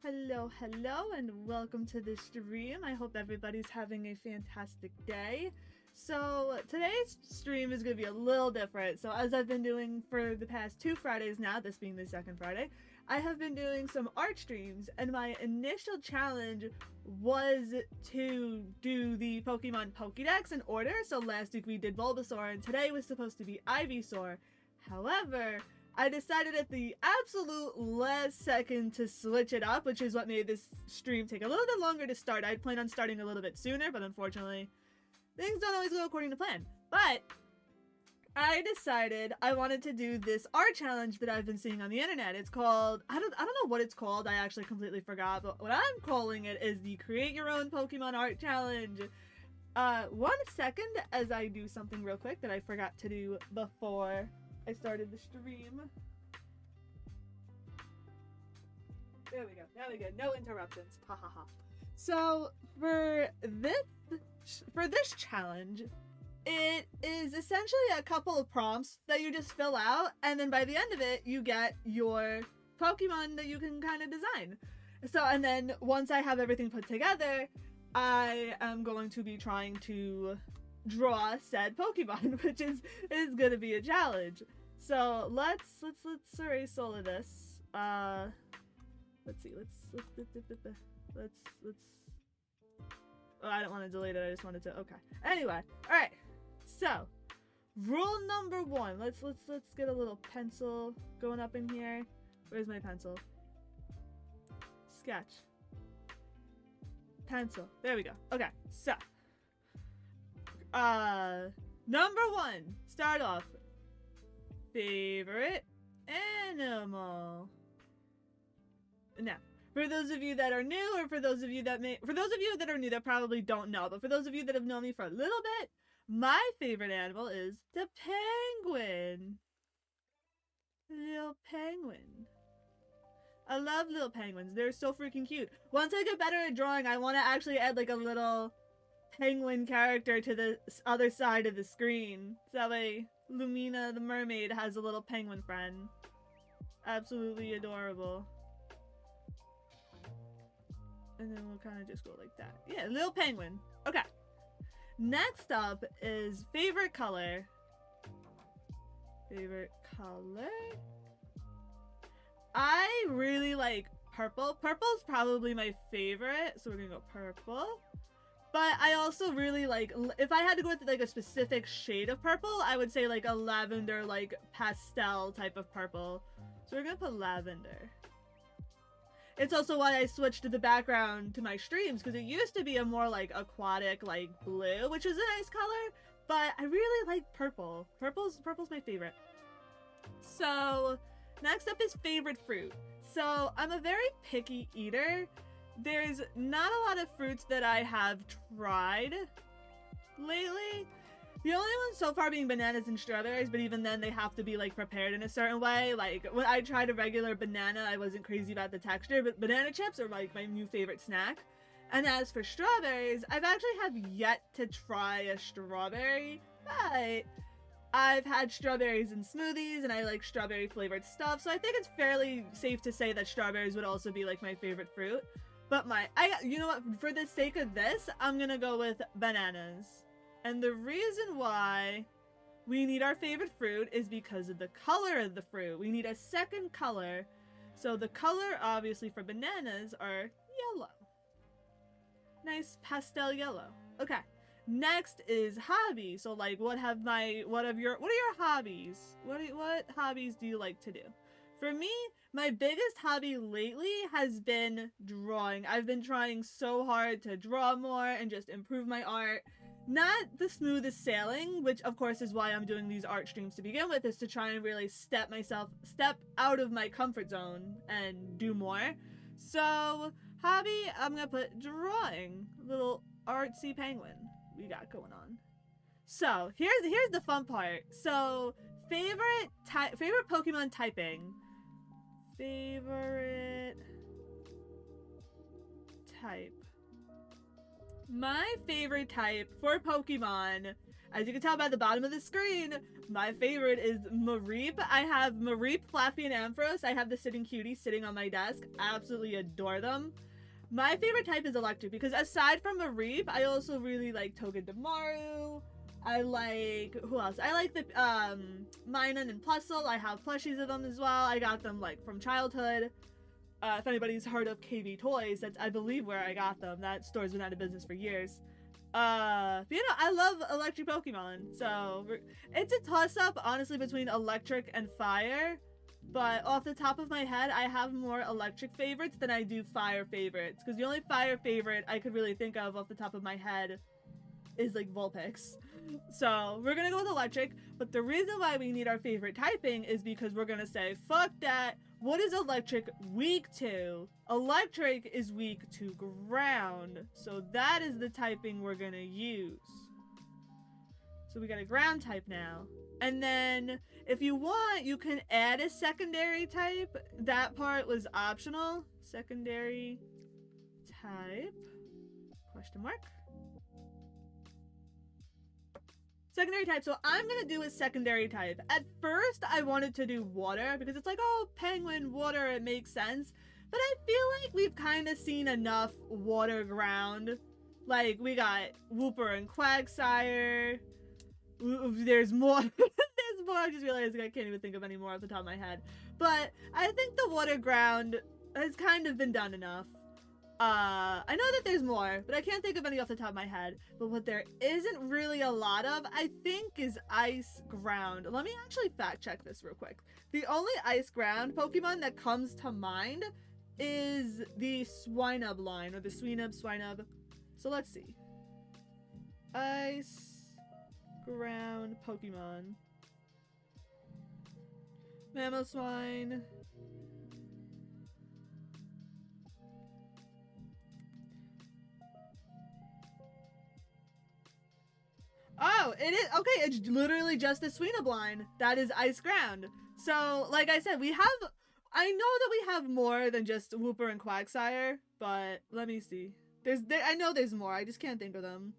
Hello, and welcome to the stream. I hope everybody's having a fantastic day. So, today's stream is going to be a little different. So, as I've been doing for the past 2 Fridays now, this being the second Friday, I have been doing some art streams, and my initial challenge was to do the Pokemon Pokédex in order. So, last week we did Bulbasaur, and today was supposed to be Ivysaur. However, I decided at the absolute last second to switch it up, which is what made this stream take a little bit longer to start. I'd planned on starting a little bit sooner, but unfortunately, things don't always go according to plan. But I decided I wanted to do this art challenge that I've been seeing on the internet. It's called, I don't know what it's called. I actually completely forgot, but what I'm calling it is the Create Your Own Pokemon Art Challenge. 1 second as I do something real quick that I forgot to do before I started the stream. There we go. No interruptions. Ha ha ha. So for this challenge, it is essentially a couple of prompts that you just fill out, and then by the end of it, you get your Pokemon that you can kind of design. So, and then once I have everything put together, I am going to be trying to draw said Pokemon, which is gonna be a challenge. So let's erase all of this. Let's see. Let's. Oh, I don't want to delete it. I just wanted to. Okay. Anyway, all right. So, rule number 1. Let's get a little pencil going up in here. Where's my pencil? Sketch. Pencil. There we go. Okay. So, number 1. Start off. Favorite animal. Now, for those of you that are new, or for those of you that are new that probably don't know, but for those of you that have known me for a little bit, my favorite animal is the penguin. Little penguin. I love little penguins. They're so freaking cute. Once I get better at drawing, I want to actually add like a little penguin character to the other side of the screen. So that way Lumina the mermaid has a little penguin friend. Absolutely adorable. And then we'll kind of just go like that. Yeah, little penguin. Okay. Next up is favorite color. Favorite color? I really like purple. Purple's probably my favorite, so we're gonna go purple. But I also really like, if I had to go with like a specific shade of purple, I would say like a lavender, like pastel type of purple. So we're gonna put lavender. It's also why I switched to the background to my streams, because it used to be a more like aquatic, like blue, which is a nice color, but I really like purple. Purple's my favorite. So next up is favorite fruit. So I'm a very picky eater. There's not a lot of fruits that I have tried lately. The only ones so far being bananas and strawberries, but even then they have to be like prepared in a certain way. Like when I tried a regular banana, I wasn't crazy about the texture, but banana chips are like my new favorite snack. And as for strawberries, I've actually have yet to try a strawberry, but I've had strawberries in smoothies and I like strawberry flavored stuff. So I think it's fairly safe to say that strawberries would also be like my favorite fruit. But you know what, for the sake of this, I'm gonna go with bananas. And the reason why we need our favorite fruit is because of the color of the fruit. We need a second color. So the color, obviously, for bananas are yellow. Nice pastel yellow. Okay. Next is hobby. So like, what are your hobbies? What hobbies do you like to do? For me, my biggest hobby lately has been drawing. I've been trying so hard to draw more and just improve my art. Not the smoothest sailing, which of course is why I'm doing these art streams to begin with, is to try and really step out of my comfort zone and do more. So, hobby, I'm gonna put drawing. Little artsy penguin we got going on. So, here's the fun part. So, favorite Pokemon typing. Favorite type. My favorite type for Pokemon, As you can tell by the bottom of the screen, my favorite is Mareep. I have Mareep, Flappy, and Ampharos. I have the Sitting Cutie sitting on my desk. Absolutely adore them. My favorite type is electric because aside from Mareep, I also really like Togedemaru. I like, who else? I like the Minun and Plusle. I have plushies of them as well. I got them like from childhood. If anybody's heard of KB Toys, that's I believe where I got them. That store's been out of business for years. But you know, I love electric Pokemon, so it's a toss-up honestly between electric and fire. But off the top of my head, I have more electric favorites than I do fire favorites. Because the only fire favorite I could really think of off the top of my head is like Vulpix. So we're gonna go with electric. But the reason why we need our favorite typing is because we're gonna say, fuck that. What is electric weak to? Electric is weak to ground. So that is the typing we're gonna use. So we got a ground type now. And then if you want, you can add a secondary type. That part was optional. Secondary type, question mark. Secondary type, so I'm gonna do a secondary type. At first, I wanted to do water because it's like, oh, penguin, water, it makes sense. But I feel like we've kind of seen enough water ground. Like, we got Wooper and Quagsire. There's more. There's more. I just realized I can't even think of any more off the top of my head. But I think the water ground has kind of been done enough. I know that there's more, but I can't think of any off the top of my head. But what there isn't really a lot of, I think, is ice ground. Let me actually fact check this real quick. The only ice ground Pokemon that comes to mind is the Swinub line, or the Swinub. So let's see. Ice ground Pokemon. Mamoswine. Oh, it is. Okay, it's literally just the Swinub line. That is ice ground. So, like I said, I know that we have more than just Wooper and Quagsire, but let me see. I know there's more. I just can't think of them.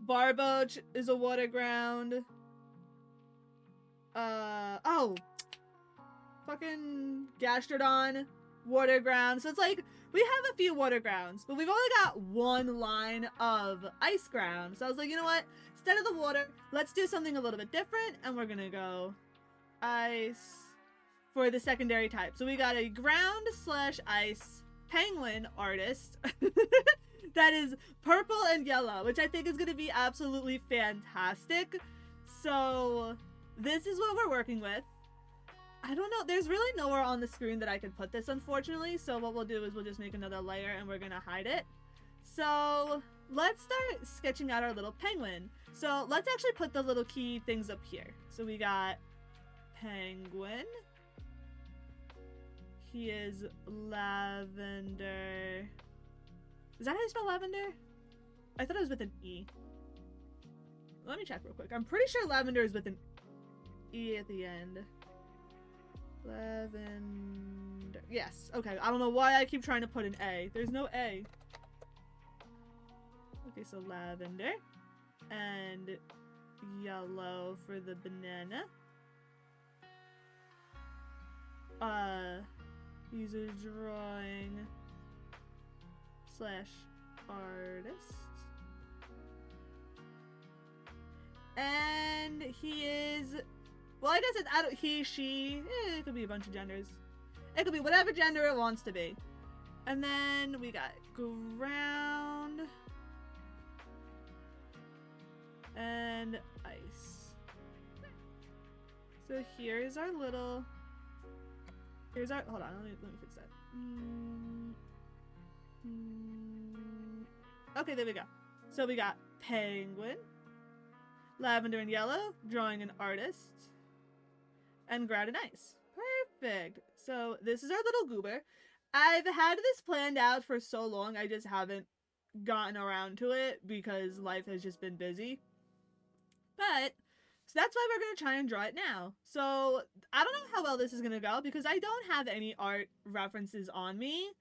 Barboach is a water ground. Fucking Gastrodon, water ground. So it's like, we have a few water grounds, but we've only got one line of ice ground. So I was like, you know what? Instead of the water, let's do something a little bit different, and we're gonna go ice for the secondary type. So we got a ground/ice penguin artist that is purple and yellow, which I think is gonna be absolutely fantastic. So this is what we're working with. I don't know. There's really nowhere on the screen that I could put this, unfortunately. So what we'll do is we'll just make another layer and we're going to hide it. So let's start sketching out our little penguin. So let's actually put the little key things up here. So we got penguin. He is lavender. Is that how you spell lavender? I thought it was with an E. Let me check real quick. I'm pretty sure lavender is with an E at the end. Lavender. Yes. Okay. I don't know why I keep trying to put an A. There's no A. Okay, so lavender. And yellow for the banana. He's a drawing / artist. And he is, well, I guess it's he, she, it could be a bunch of genders. It could be whatever gender it wants to be. And then we got ground and ice. So here's our little, hold on, let me fix that. Okay, there we go. So we got penguin, lavender and yellow, drawing an artist, and ground and ice. Perfect. So this is our little goober. I've had this planned out for so long, I just haven't gotten around to it because life has just been busy. But, so that's why we're going to try and draw it now. So, I don't know how well this is going to go because I don't have any art references on me,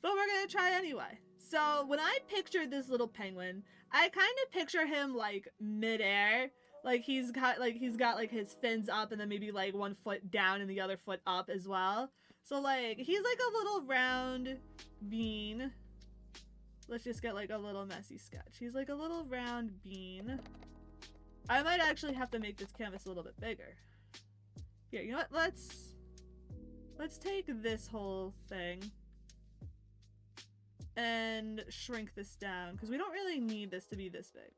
but we're going to try anyway. So when I pictured this little penguin, I kind of picture him like midair. Like he's got like his fins up and then maybe like one foot down and the other foot up as well. So like he's like a little round bean. Let's just get like a little messy sketch. He's like a little round bean. I might actually have to make this canvas a little bit bigger. Here, you know what? Let's take this whole thing and shrink this down because we don't really need this to be this big.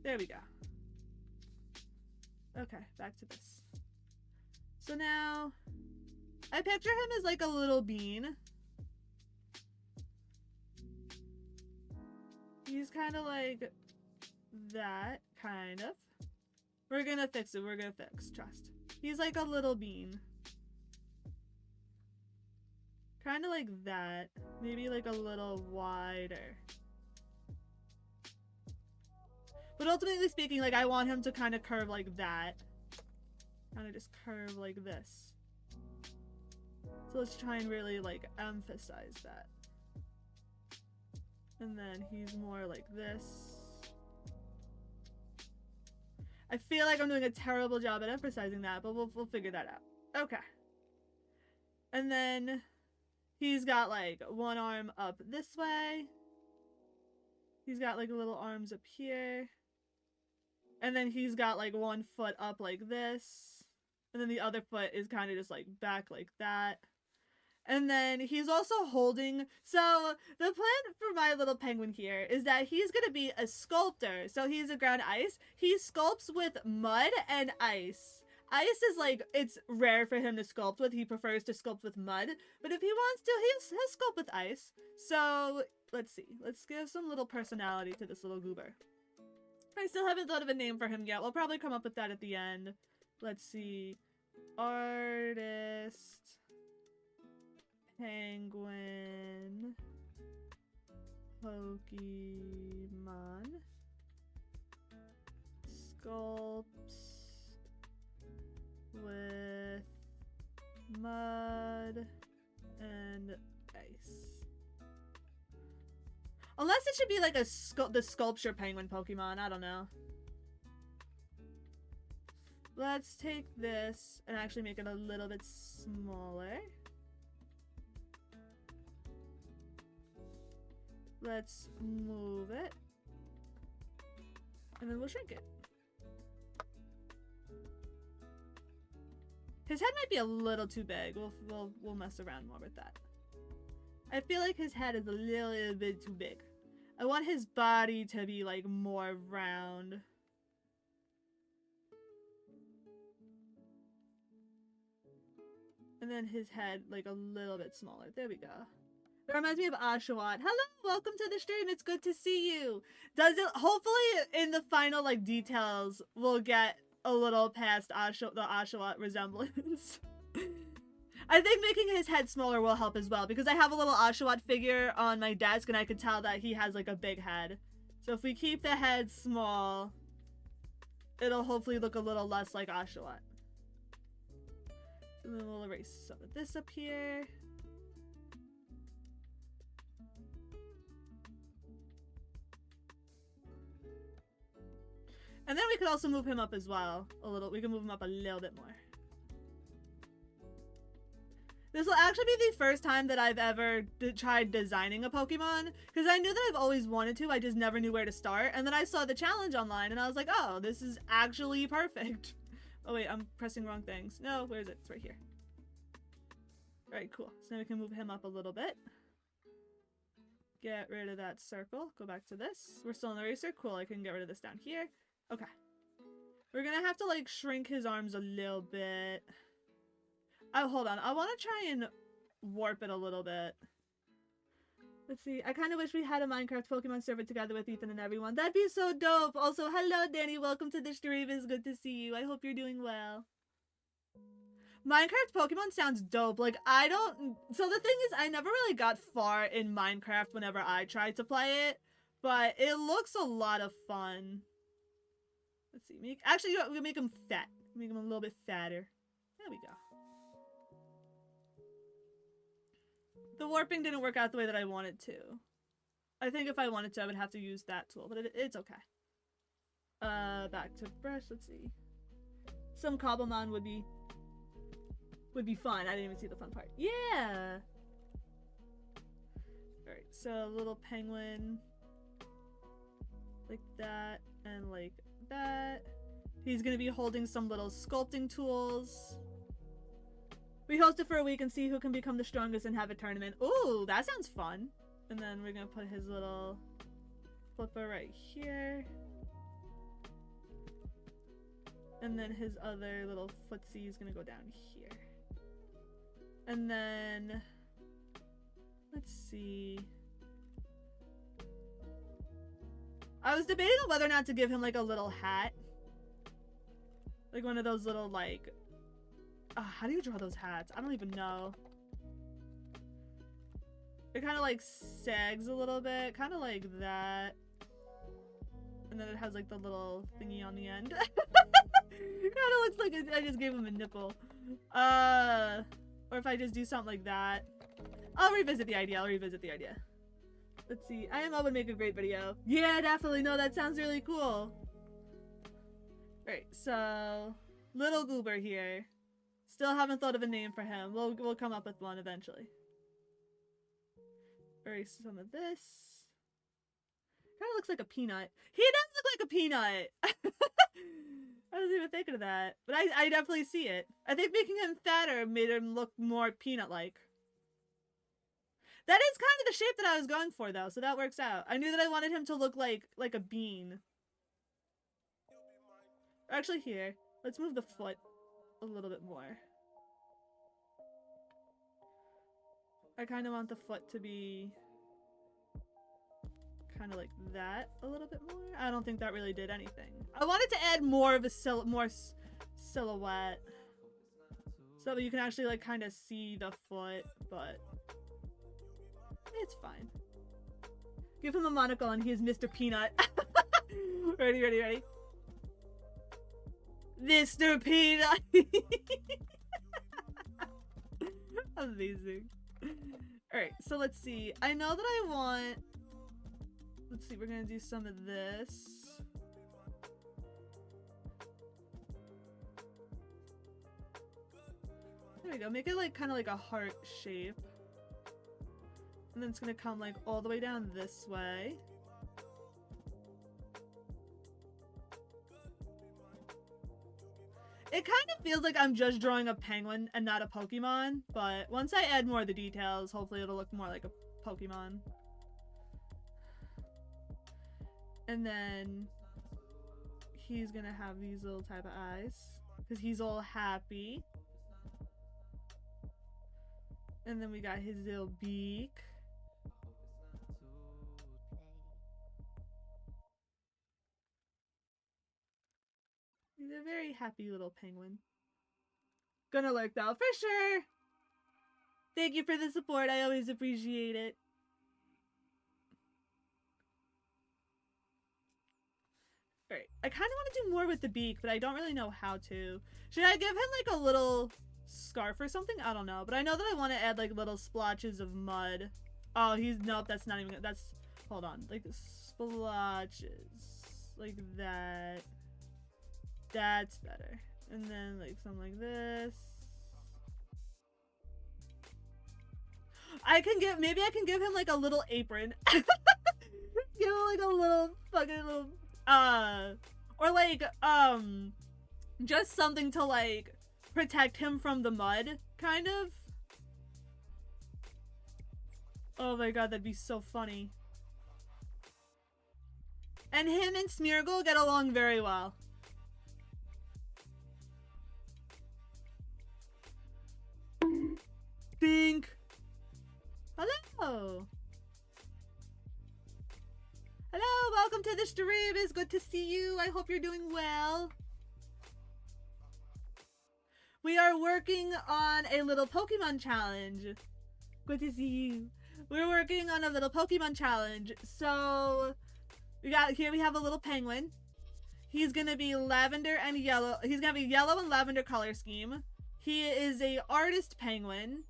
There we go. Okay, back to this. So now I picture him as like a little bean. He's kind of like that, kind of. We're gonna fix it. We're gonna fix. Trust. He's like a little bean. Kind of like that. Maybe like a little wider. But ultimately speaking, like I want him to kind of curve like that. Kind of just curve like this. So let's try and really like emphasize that. And then he's more like this. I feel like I'm doing a terrible job at emphasizing that, but we'll figure that out. Okay. And then he's got like one arm up this way. He's got like little arms up here. And then he's got like one foot up like this. And then the other foot is kind of just like back like that. And then he's also holding, so the plan for my little penguin here is that he's going to be a sculptor. So he's a ground ice. He sculpts with mud and ice. Ice is like, it's rare for him to sculpt with. He prefers to sculpt with mud. But if he wants to, he'll sculpt with ice. So let's see. Let's give some little personality to this little goober. I still haven't thought of a name for him yet. We'll probably come up with that at the end. Let's see. Artist. Penguin. Pokemon. Sculpts with mud and ice. Unless it should be like the sculpture penguin Pokemon. I don't know. Let's take this and actually make it a little bit smaller. Let's move it. And then we'll shrink it. His head might be a little too big. We'll mess around more with that. I feel like his head is a little bit too big. I want his body to be like more round. And then his head like a little bit smaller. There we go. That reminds me of Oshawott. Hello, welcome to the stream. It's good to see you. Does it? Hopefully, in the final like details, we'll get a little past the Oshawott resemblance. I think making his head smaller will help as well because I have a little Oshawott figure on my desk and I could tell that he has like a big head. So if we keep the head small, it'll hopefully look a little less like Oshawott. And then we'll erase some of this up here. And then we could also move him up as well a little. We can move him up a little bit more. This will actually be the first time that I've ever tried designing a Pokemon because I knew that I've always wanted to. I just never knew where to start. And then I saw the challenge online and I was like, oh, this is actually perfect. Oh wait, I'm pressing wrong things. No, where is it? It's right here. All right, cool. So now we can move him up a little bit. Get rid of that circle. Go back to this. We're still in the eraser. Cool, I can get rid of this down here. Okay. We're gonna have to like shrink his arms a little bit. Oh, hold on. I want to try and warp it a little bit. Let's see. I kind of wish we had a Minecraft Pokemon server together with Ethan and everyone. That'd be so dope. Also, hello, Danny. Welcome to the stream. It's good to see you. I hope you're doing well. Minecraft Pokemon sounds dope. Like, I don't... So the thing is, I never really got far in Minecraft whenever I tried to play it. But it looks a lot of fun. Let's see. Actually, we'll make him fat. Make him a little bit fatter. There we go. The warping didn't work out the way that I wanted to. I think if I wanted to, I would have to use that tool, but it's okay. Back to brush, let's see. Some Cobblemon would be fun. I didn't even see the fun part. Yeah! Alright, so a little penguin. Like that, and like that. He's gonna be holding some little sculpting tools. We host it for a week and see who can become the strongest and have a tournament. Ooh, that sounds fun. And then we're gonna put his little flipper right here. And then his other little footsie is gonna go down here. And then, let's see. I was debating on whether or not to give him like a little hat. Like one of those little like, how do you draw those hats? I don't even know. It kind of like sags a little bit, kind of like that. And then it has like the little thingy on the end. It kind of looks like I just gave him a nipple. Or if I just do something like that. I'll revisit the idea. Let's see. IMO would make a great video. Yeah, definitely. No, that sounds really cool. Alright, so little goober here. Still haven't thought of a name for him. We'll come up with one eventually. Erase some of this. Kind of looks like a peanut. He does look like a peanut! I wasn't even thinking of that. But I definitely see it. I think making him fatter made him look more peanut-like. That is kind of the shape that I was going for, though, so that works out. I knew that I wanted him to look like a bean. Actually, here. Let's move the foot a little bit more. I kind of want the foot to be kind of like that a little bit more. I don't think that really did anything. I wanted to add more of a silhouette so that you can actually like kind of see the foot, but it's fine. Give him a monocle and he's Mr. Peanut. Ready? Mr. Peanut! Amazing. Alright, so let's see. I know that I want... Let's see, we're gonna do some of this. There we go. Make it like kind of like a heart shape. And then it's gonna come like all the way down this way. It kind of feels like I'm just drawing a penguin and not a Pokemon, but once I add more of the details, hopefully it'll look more like a Pokemon. And then he's gonna have these little type of eyes because he's all happy. And then we got his little beak. He's a very happy little penguin. Gonna lurk though, for sure! Thank you for the support, I always appreciate it. Alright, I kind of want to do more with the beak, but I don't really know how to. Should I give him like a little scarf or something? I don't know, but I know that I want to add like little splotches of mud. Oh, nope, that's not even, hold on, like splotches, like that. That's better. And then like something like this. Maybe I can give him like a little apron. Give him like a little fucking little, or like, just something to like protect him from the mud, kind of. Oh my god, that'd be so funny. And him and Smeargle get along very well. Dink! Hello! Hello, welcome to the stream. It's good to see you. I hope you're doing well. We are working on a little Pokemon challenge. Good to see you. We're working on a little Pokemon challenge. So, we have a little penguin. He's gonna be lavender and yellow. He's gonna be yellow and lavender color scheme. He is a artist penguin.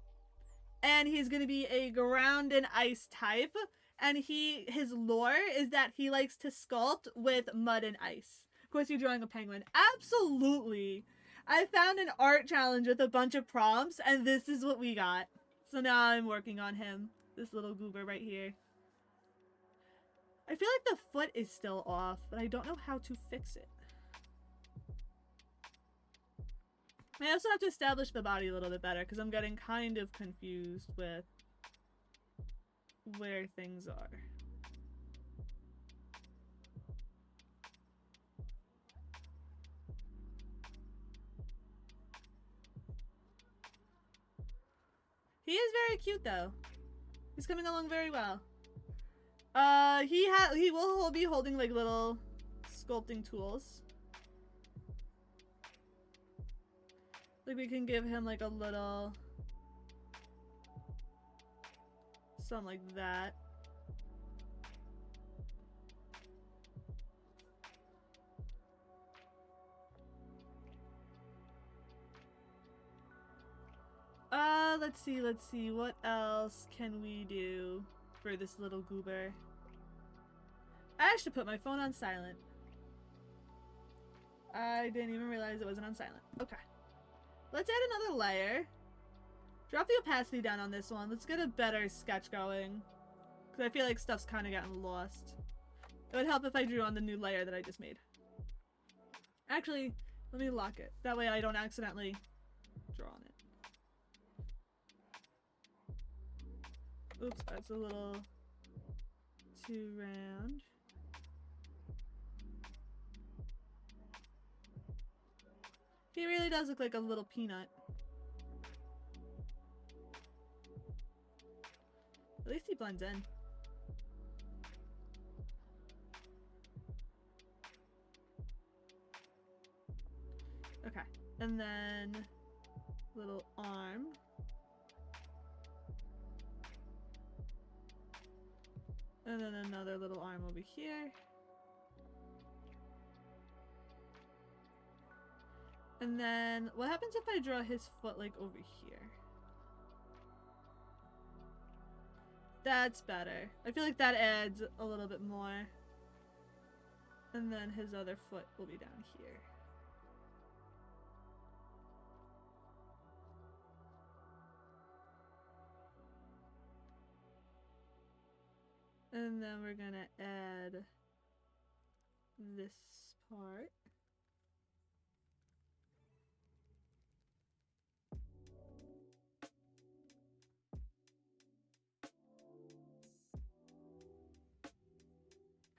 and he's gonna be a ground and ice type. And his lore is that he likes to sculpt with mud and ice. Of course, you're drawing a penguin. Absolutely. I found an art challenge with a bunch of prompts, and this is what we got. So now I'm working on him. This little goober right here. I feel like the foot is still off, but I don't know how to fix it. I also have to establish the body a little bit better because I'm getting kind of confused with where things are. He is very cute though. He's coming along very well. He will be holding like little sculpting tools. Like we can give him like a little something like that. Let's see, what else can we do for this little goober? I should put my phone on silent. I didn't even realize it wasn't on silent. Okay. Let's add another layer. Drop the opacity down on this one. Let's get a better sketch going. Because I feel like stuff's kind of gotten lost. It would help if I drew on the new layer that I just made. Actually, let me lock it. That way I don't accidentally draw on it. Oops, that's a little too round. He really does look like a little peanut. At least he blends in. Okay, and then little arm. And then another little arm over here. And then what happens if I draw his foot like over here? That's better. I feel like that adds a little bit more. And then his other foot will be down here. And then we're gonna add this part.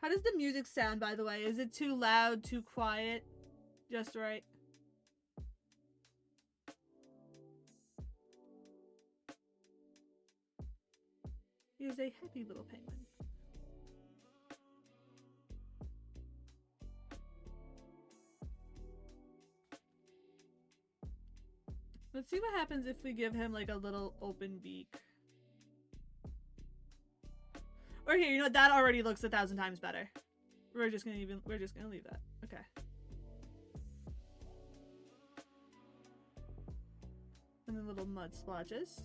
How does the music sound, by the way? Is it too loud, too quiet? Just right? He is a happy little penguin. Let's see what happens if we give him like a little open beak. Or here, you know what? That already looks 1,000 times better. We're just gonna leave that. Okay. And then little mud splotches.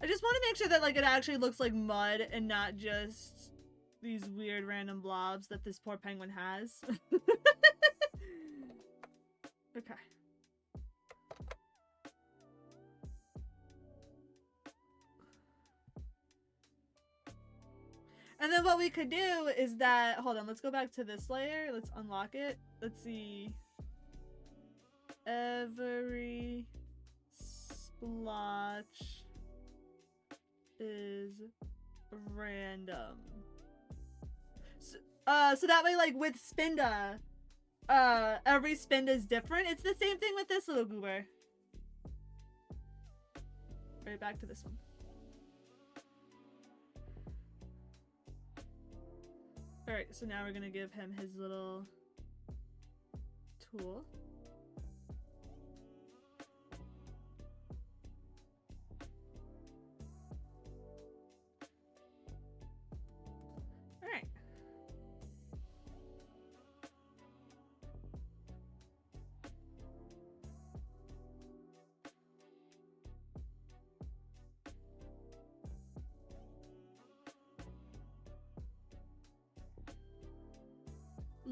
I just want to make sure that like it actually looks like mud and not just these weird random blobs that this poor penguin has. Okay. And then what we could do is that, hold on, let's go back to this layer. Let's unlock it. Let's see. Every splotch is random. So that way, like with Spinda, every Spinda is different. It's the same thing with this little goober. Right back to this one. Alright, so now we're gonna give him his little tool.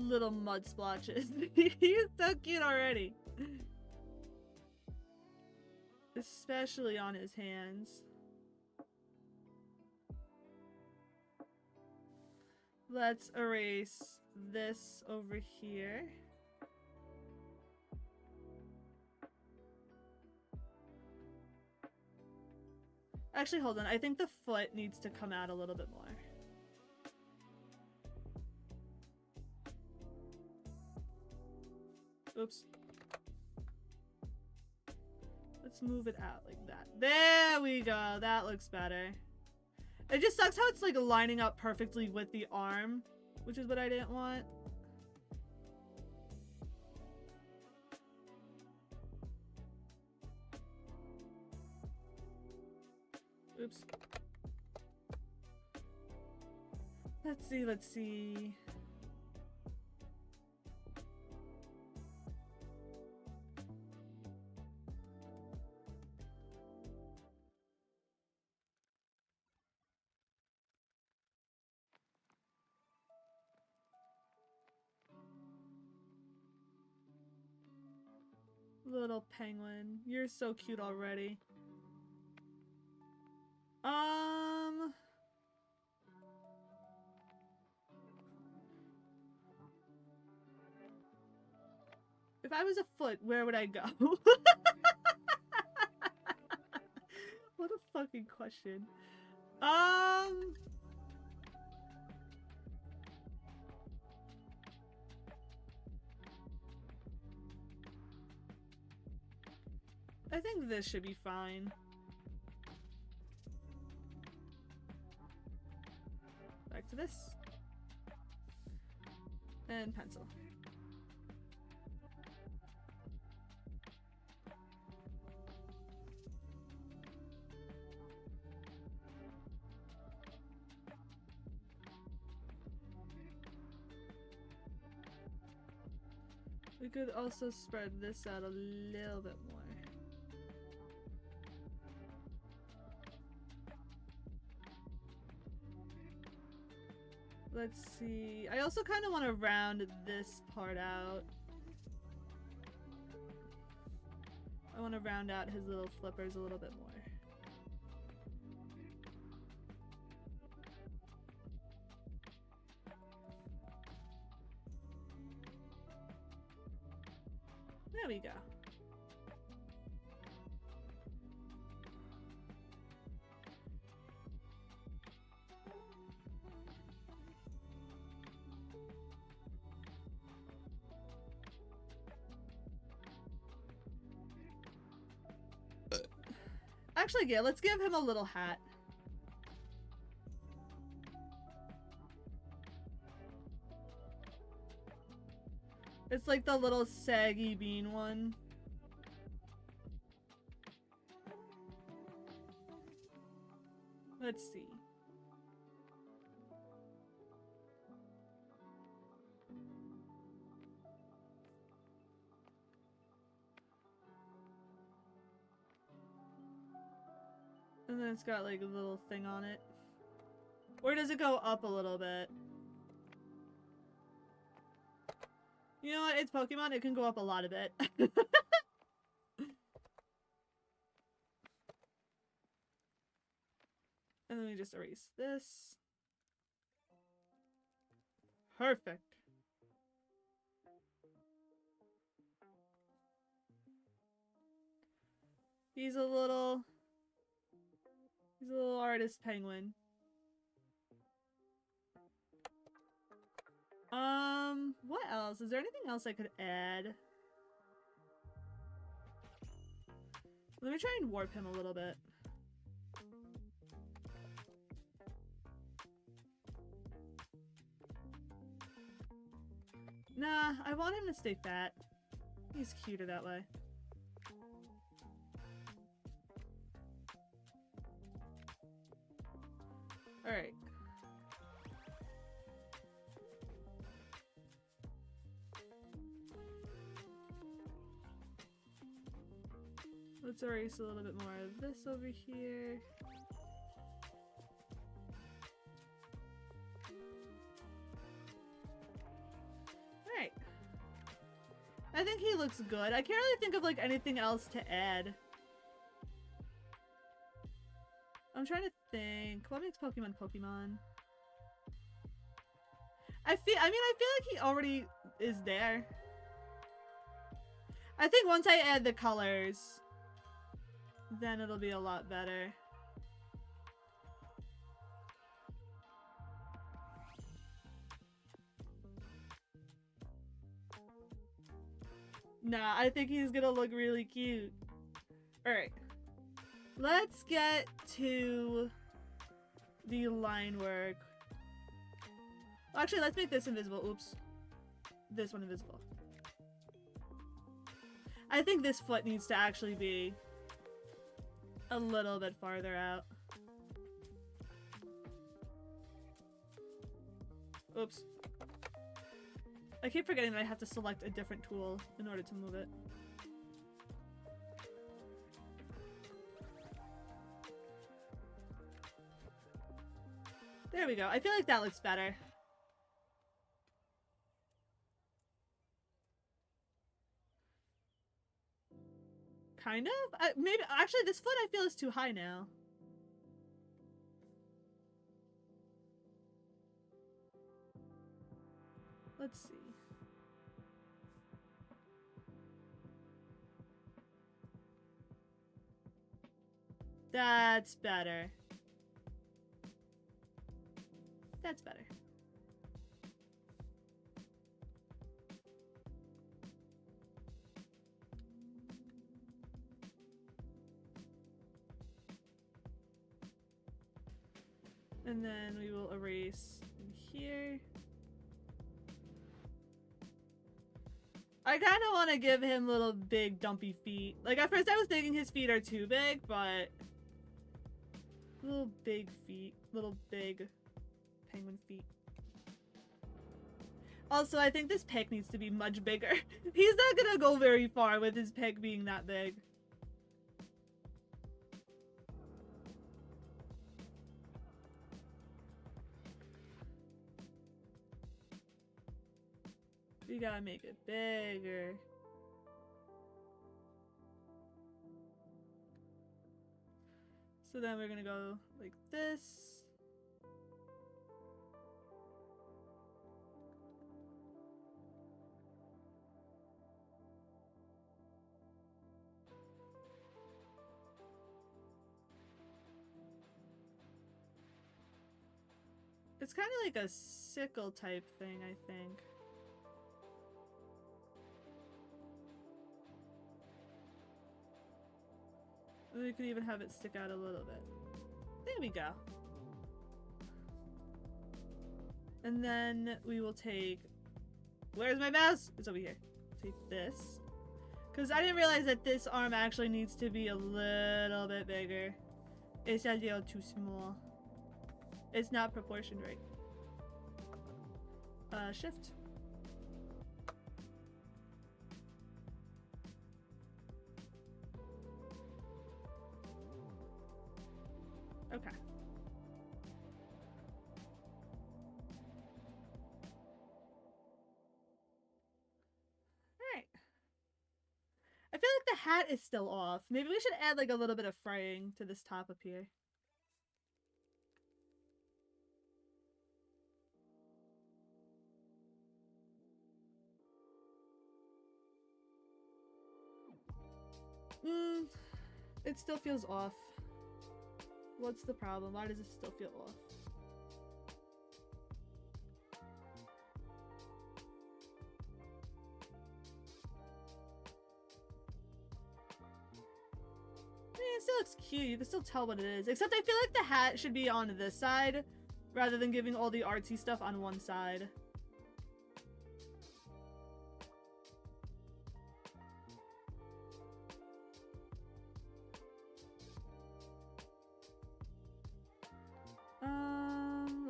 Little mud splotches. He's so cute already. Especially on his hands. Let's erase this over here. Actually, hold on. I think the foot needs to come out a little bit more. Oops. Let's move it out like that. There we go. That looks better. It just sucks how it's like lining up perfectly with the arm, which is what I didn't want. Oops. Let's see. Little penguin. You're so cute already. If I was a foot, where would I go? What a fucking question. I think this should be fine. Back to this. And pencil. We could also spread this out a little bit more. Let's see. I also kind of want to round this part out. I want to round out his little flippers a little bit more. There we go. Actually, yeah, let's give him a little hat. It's like the little saggy bean one. Let's see. And then it's got like a little thing on it. Or does it go up a little bit? You know what? It's Pokemon. It can go up a lot of bit. And then we just erase this. Perfect. He's a little artist penguin. What else? Is there anything else I could add? Let me try and warp him a little bit. Nah, I want him to stay fat. He's cuter that way. Alright. Let's erase a little bit more of this over here. I think he looks good. I can't really think of like anything else to add. I'm trying to think. What makes Pokemon Pokemon? I feel like he already is there. I think once I add the colors, then it'll be a lot better. Nah, I think he's gonna look really cute. Alright. Let's get to the line work. Actually, let's make this invisible. Oops. This one invisible. I think this foot needs to actually be a little bit farther out. Oops. I keep forgetting that I have to select a different tool in order to move it. There we go. I feel like that looks better. Kind of? Maybe, actually, this foot I feel is too high now. Let's see. That's better. That's better. And then we will erase in here. I kind of want to give him little big dumpy feet. Like at first I was thinking his feet are too big, but little big feet, little big penguin feet. Also, I think this pick needs to be much bigger. He's not gonna go very far with his pick being that big. We gotta make it bigger. So then we're gonna go like this. It's kind of like a sickle type thing, I think. We could even have it stick out a little bit. There we go. And then we will take... Where's my mouse? It's over here. Take this. Because I didn't realize that this arm actually needs to be a little bit bigger. It's a little too small. It's not proportioned right. Shift. Okay. Alright. I feel like the hat is still off. Maybe we should add like a little bit of fraying to this top up here. It still feels off. What's the problem? Why does it still feel off? I mean, it still looks cute. You can still tell what it is. Except I feel like the hat should be on this side rather than giving all the artsy stuff on one side.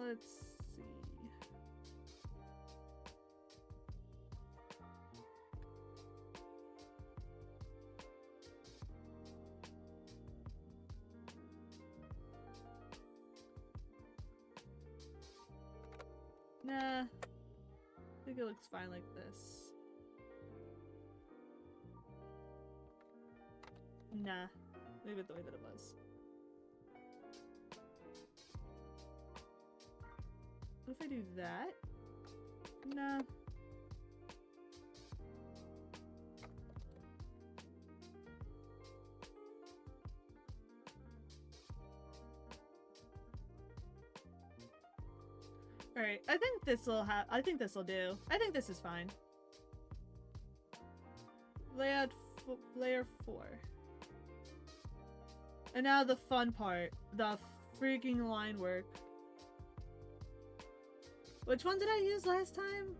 Let's see. Nah. I think it looks fine like this. Nah. Leave it the way that it was. What if I do that? Nah. Alright, I think this'll do. I think this is fine. Layout layer 4. And now the fun part. The freaking line work. Which one did I use last time?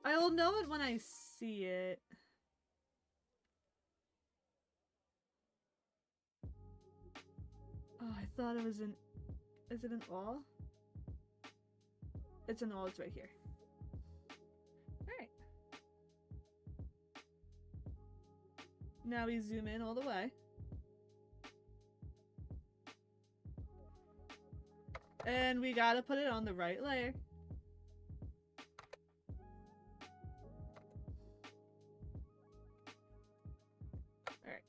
I will know it when I see it. Oh, I thought it was an... Is it an all? It's an all, it's right here. Alright. Now we zoom in all the way. And we gotta put it on the right layer. Alright.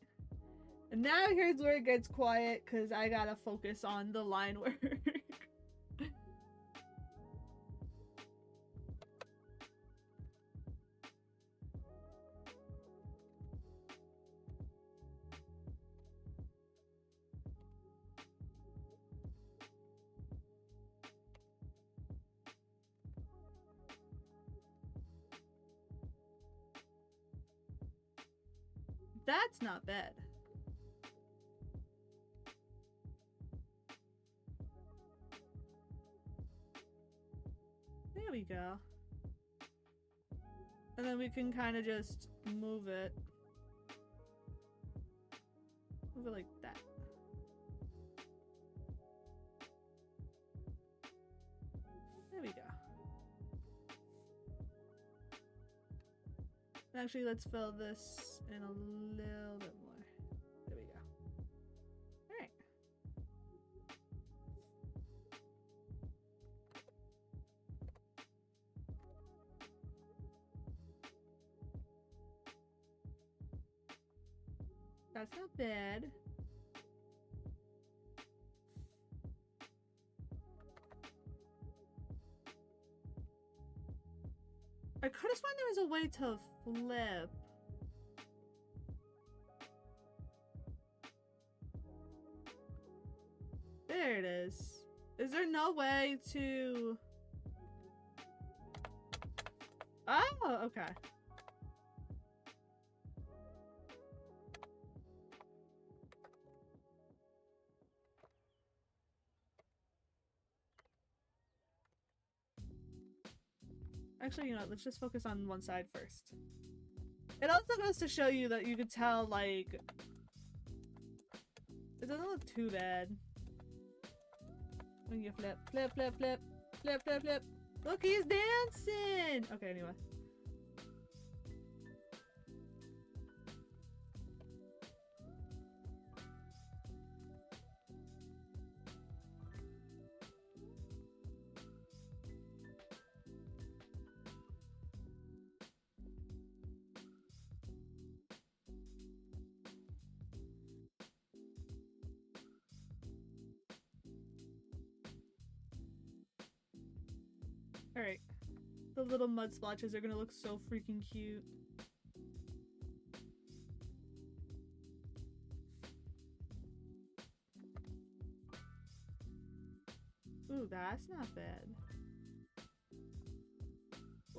And now here's where it gets quiet, because I gotta focus on the line work. That's not bad. There we go. And then we can kind of just move it. Move it like that. There we go. Actually, let's fill this in a little bit more. There we go. Alright. That's not bad. I could have sworn there was a way to flip. There it is. Is there no way to... Oh, okay. Actually, you know what, let's just focus on one side first. It also goes to show you that you could tell, like... It doesn't look too bad. When you flip, flip, flip, flip, flip, flip, flip. Look, he's dancing! Okay, anyway. Alright. The little mud splotches are gonna look so freaking cute. Ooh, that's not bad.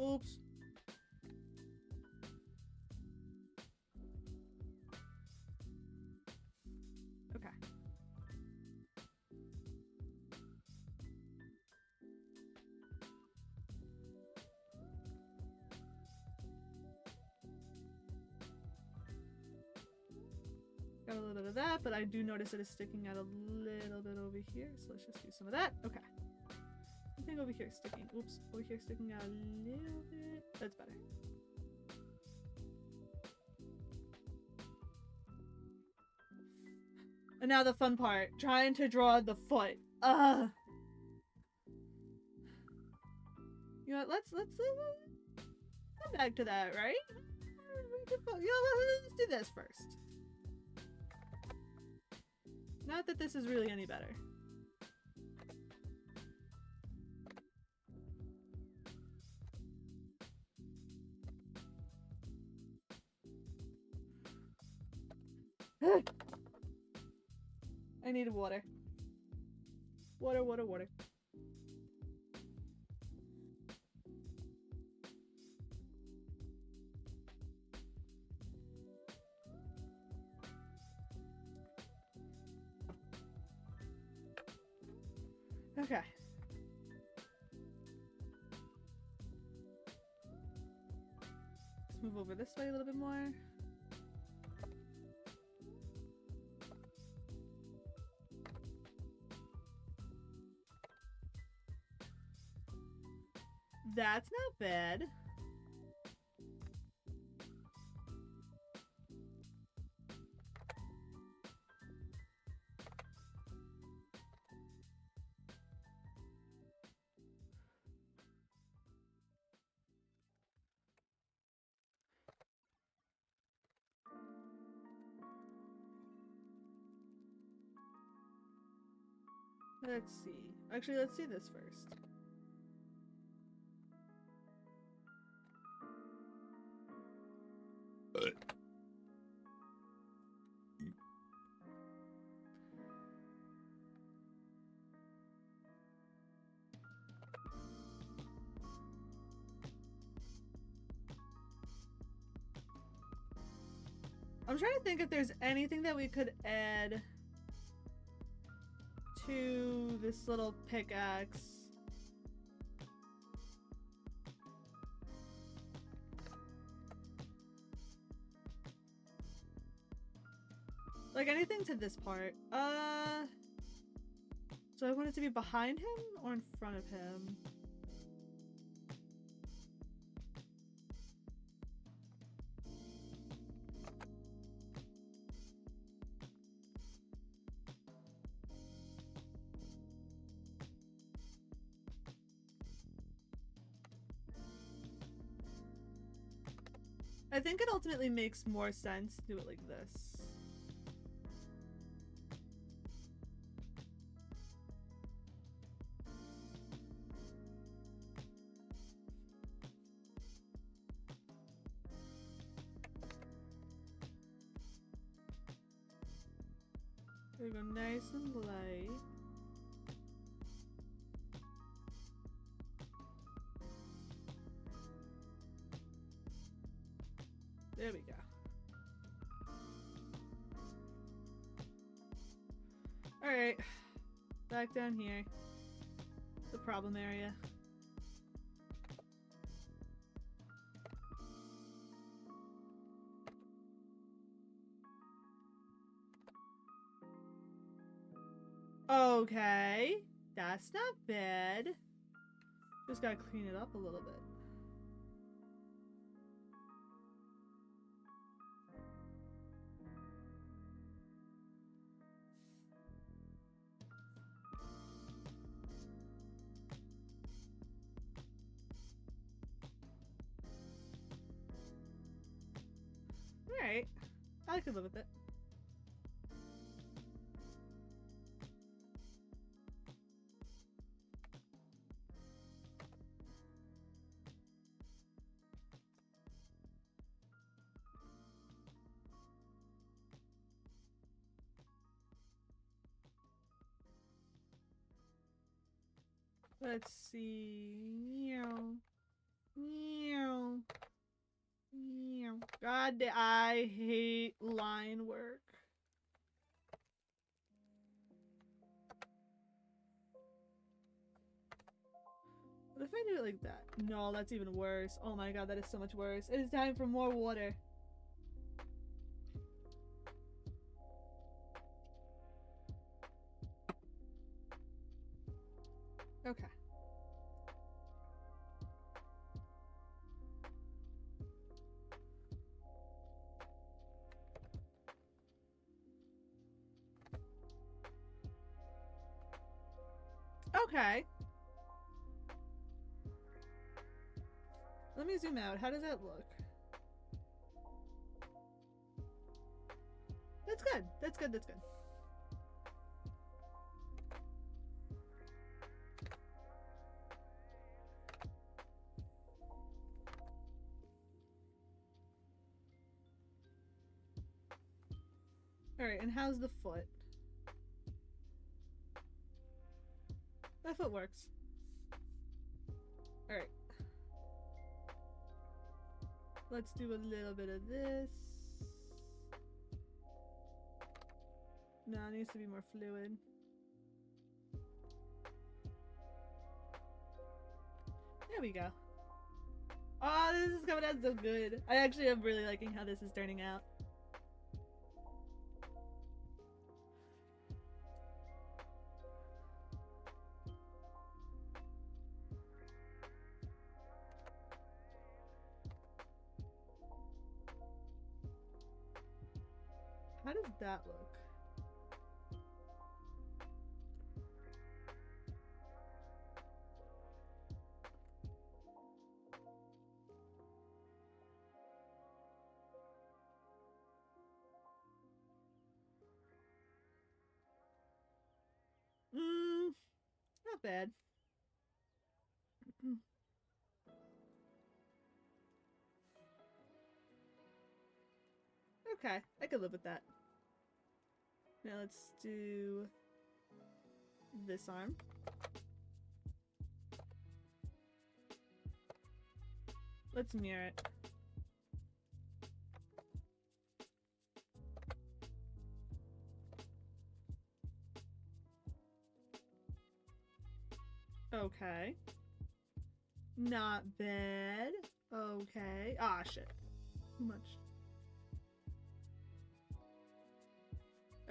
Oops. Okay. Got a little bit of that, but I do notice it is sticking out a little bit over here, so let's just do some of that. Okay. I think over here sticking. Oops, over here sticking out a little bit. That's better. And now the fun part, trying to draw the foot. Ugh. You know what, let's come back to that, right? let's do this first. Not that this is really any better. I need water. Water, water, water. Okay. Let's move over this way a little bit more. That's not bad. Let's see. Actually, let's see this first. I'm trying to think if there's anything that we could add to this little pickaxe. Like anything to this part. So I want it to be behind him or in front of him? I think it ultimately makes more sense to do it like this. There we go, nice and light. There we go. Alright. Back down here. The problem area. Okay. That's not bad. Just gotta clean it up a little bit. Alright. I could live with it. Let's see. Meow. Meow. Meow. God, I hate line work. What if I do it like that? No, that's even worse. Oh my god, that is so much worse. It is time for more water. Okay. Okay. Let me zoom out. How does that look? That's good. That's good. That's good. Alright, and how's the foot? That foot works. Alright. Let's do a little bit of this. No, it needs to be more fluid. There we go. Oh, this is coming out so good. I actually am really liking how this is turning out. How does that look? Not bad. Okay, I could live with that. Now let's do this arm. Let's mirror it. Okay. Not bad. Okay. Ah, shit. Too much.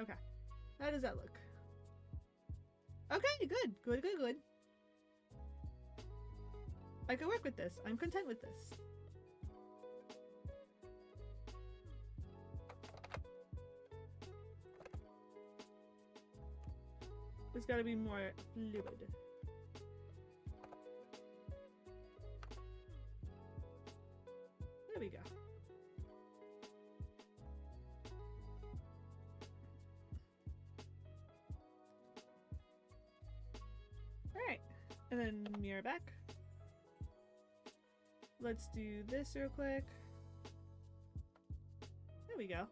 Okay. How does that look? Okay, good. Good, good, good. I can work with this. I'm content with this. There's gotta be more fluid. There we go. Alright. And then mirror back. Let's do this real quick. There we go.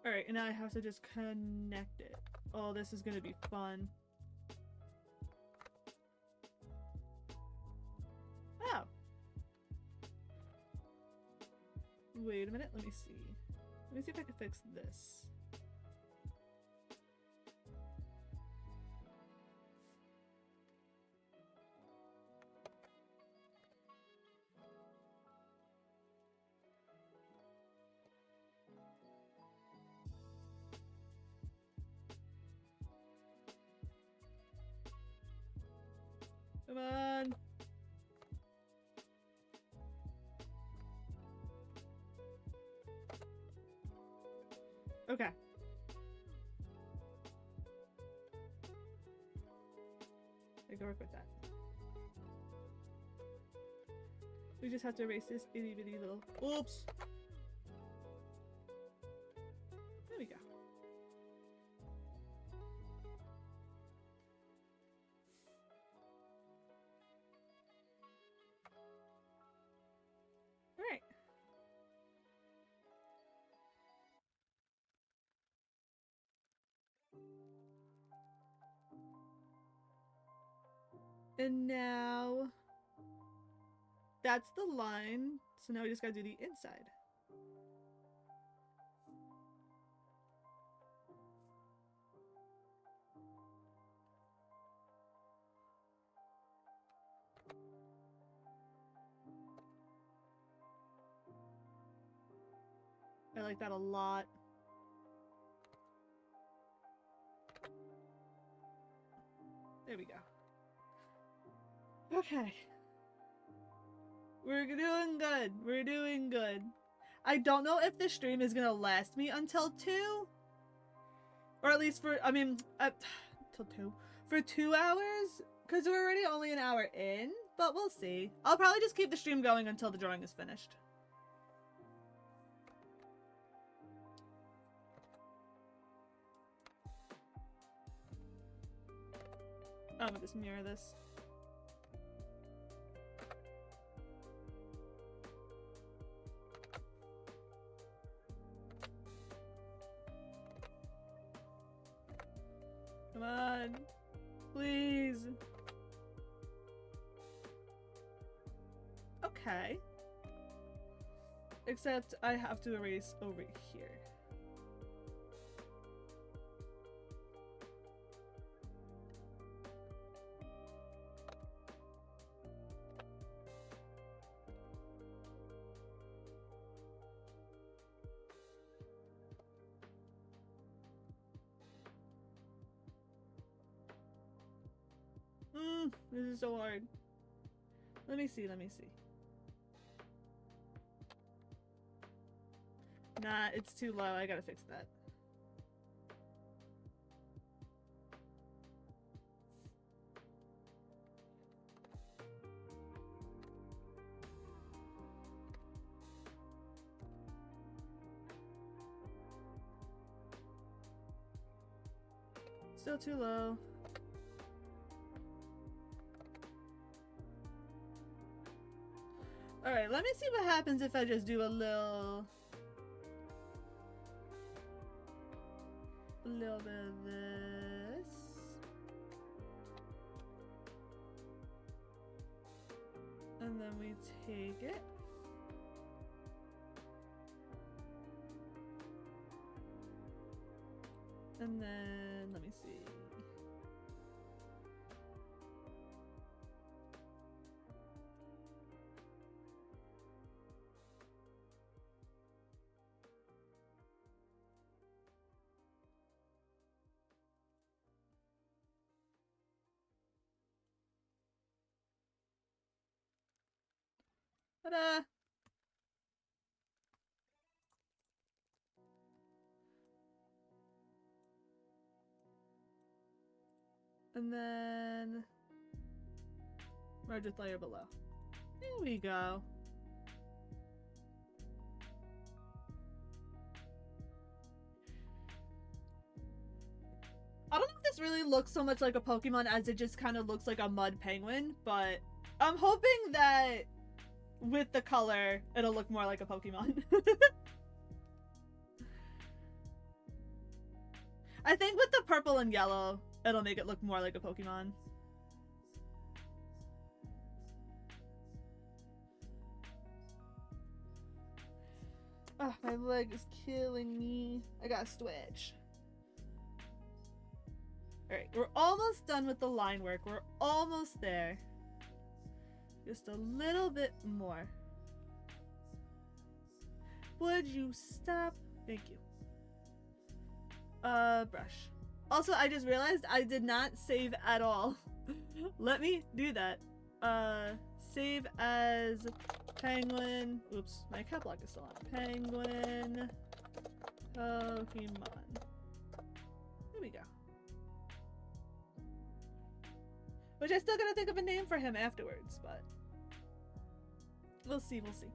Alright, and now I have to just connect it. Oh, this is gonna be fun. Oh. Wait a minute, let me see. Let me see if I can fix this. Come on. Okay. I can work with that. We just have to erase this itty bitty little. Oops! There we go. Alright. And now that's the line. So now we just gotta do the inside. I like that a lot. There we go. Okay. We're doing good. We're doing good. I don't know if this stream is gonna last me until 2. Or at least for, I mean, till 2. For 2 hours? Because we're already only an hour in, but we'll see. I'll probably just keep the stream going until the drawing is finished. I'm gonna just mirror this. Come on. Please. Okay. Except I have to erase over here. This is so hard. Let me see, let me see. Nah, it's too low. I gotta fix that. Still too low. Alright, let me see what happens if I just do a little bit of this. And then we take it. And then, let me see. Ta-da! And then merge with layer below. There we go. I don't know if this really looks so much like a Pokemon as it just kind of looks like a mud penguin, but I'm hoping that with the color, it'll look more like a Pokemon. I think with the purple and yellow, it'll make it look more like a Pokemon. Oh, my leg is killing me. I gotta switch. Alright, we're almost done with the line work. We're almost there. Just a little bit more. Would you stop? Thank you. Brush. Also, I just realized I did not save at all. Let me do that. Save as penguin. Oops, my cap lock is still on. Penguin Pokemon. There we go. Which I still gotta think of a name for him afterwards, but we'll see, we'll see.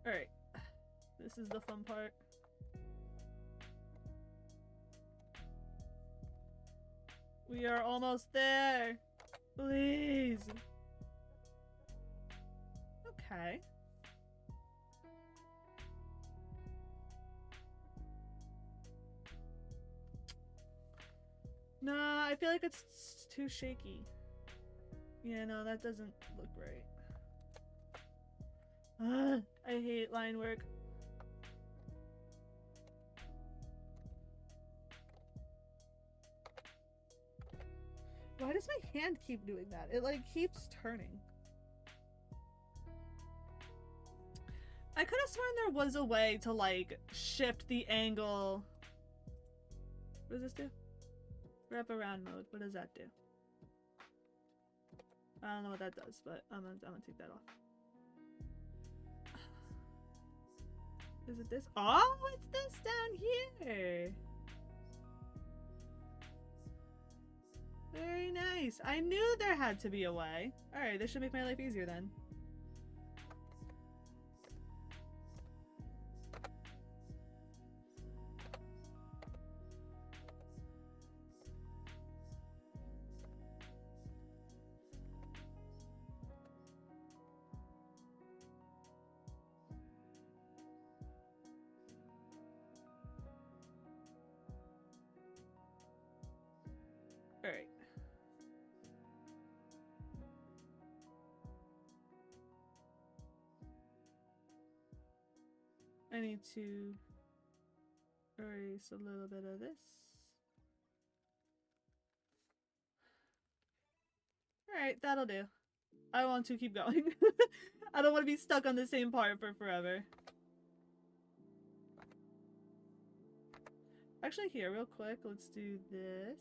Alright. This is the fun part. We are almost there. Please. Okay. No, I feel like it's too shaky. Yeah, no, that doesn't look right. I hate line work. Why does my hand keep doing that? It like keeps turning. I could have sworn there was a way to like shift the angle. What does this do? Wrap around mode. What does that do? I don't know what that does, but I'm gonna take that off. Is it this? Oh, it's this down here. Very nice. I knew there had to be a way. Alright, this should make my life easier then. Alright. I need to erase a little bit of this. Alright, that'll do. I want to keep going. I don't want to be stuck on the same part for forever. Actually, here, real quick, let's do this.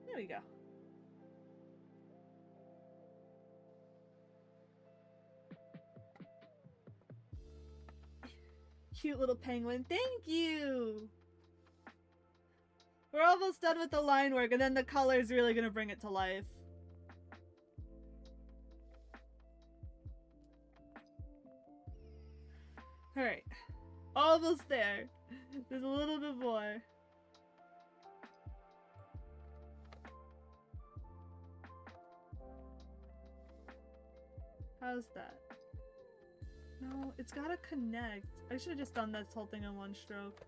There we go. Cute little penguin. Thank you! We're almost done with the line work, and then the color is really gonna bring it to life. Alright. Almost there. There's a little bit more. How's that? No, it's gotta connect. I should have just done this whole thing in one stroke.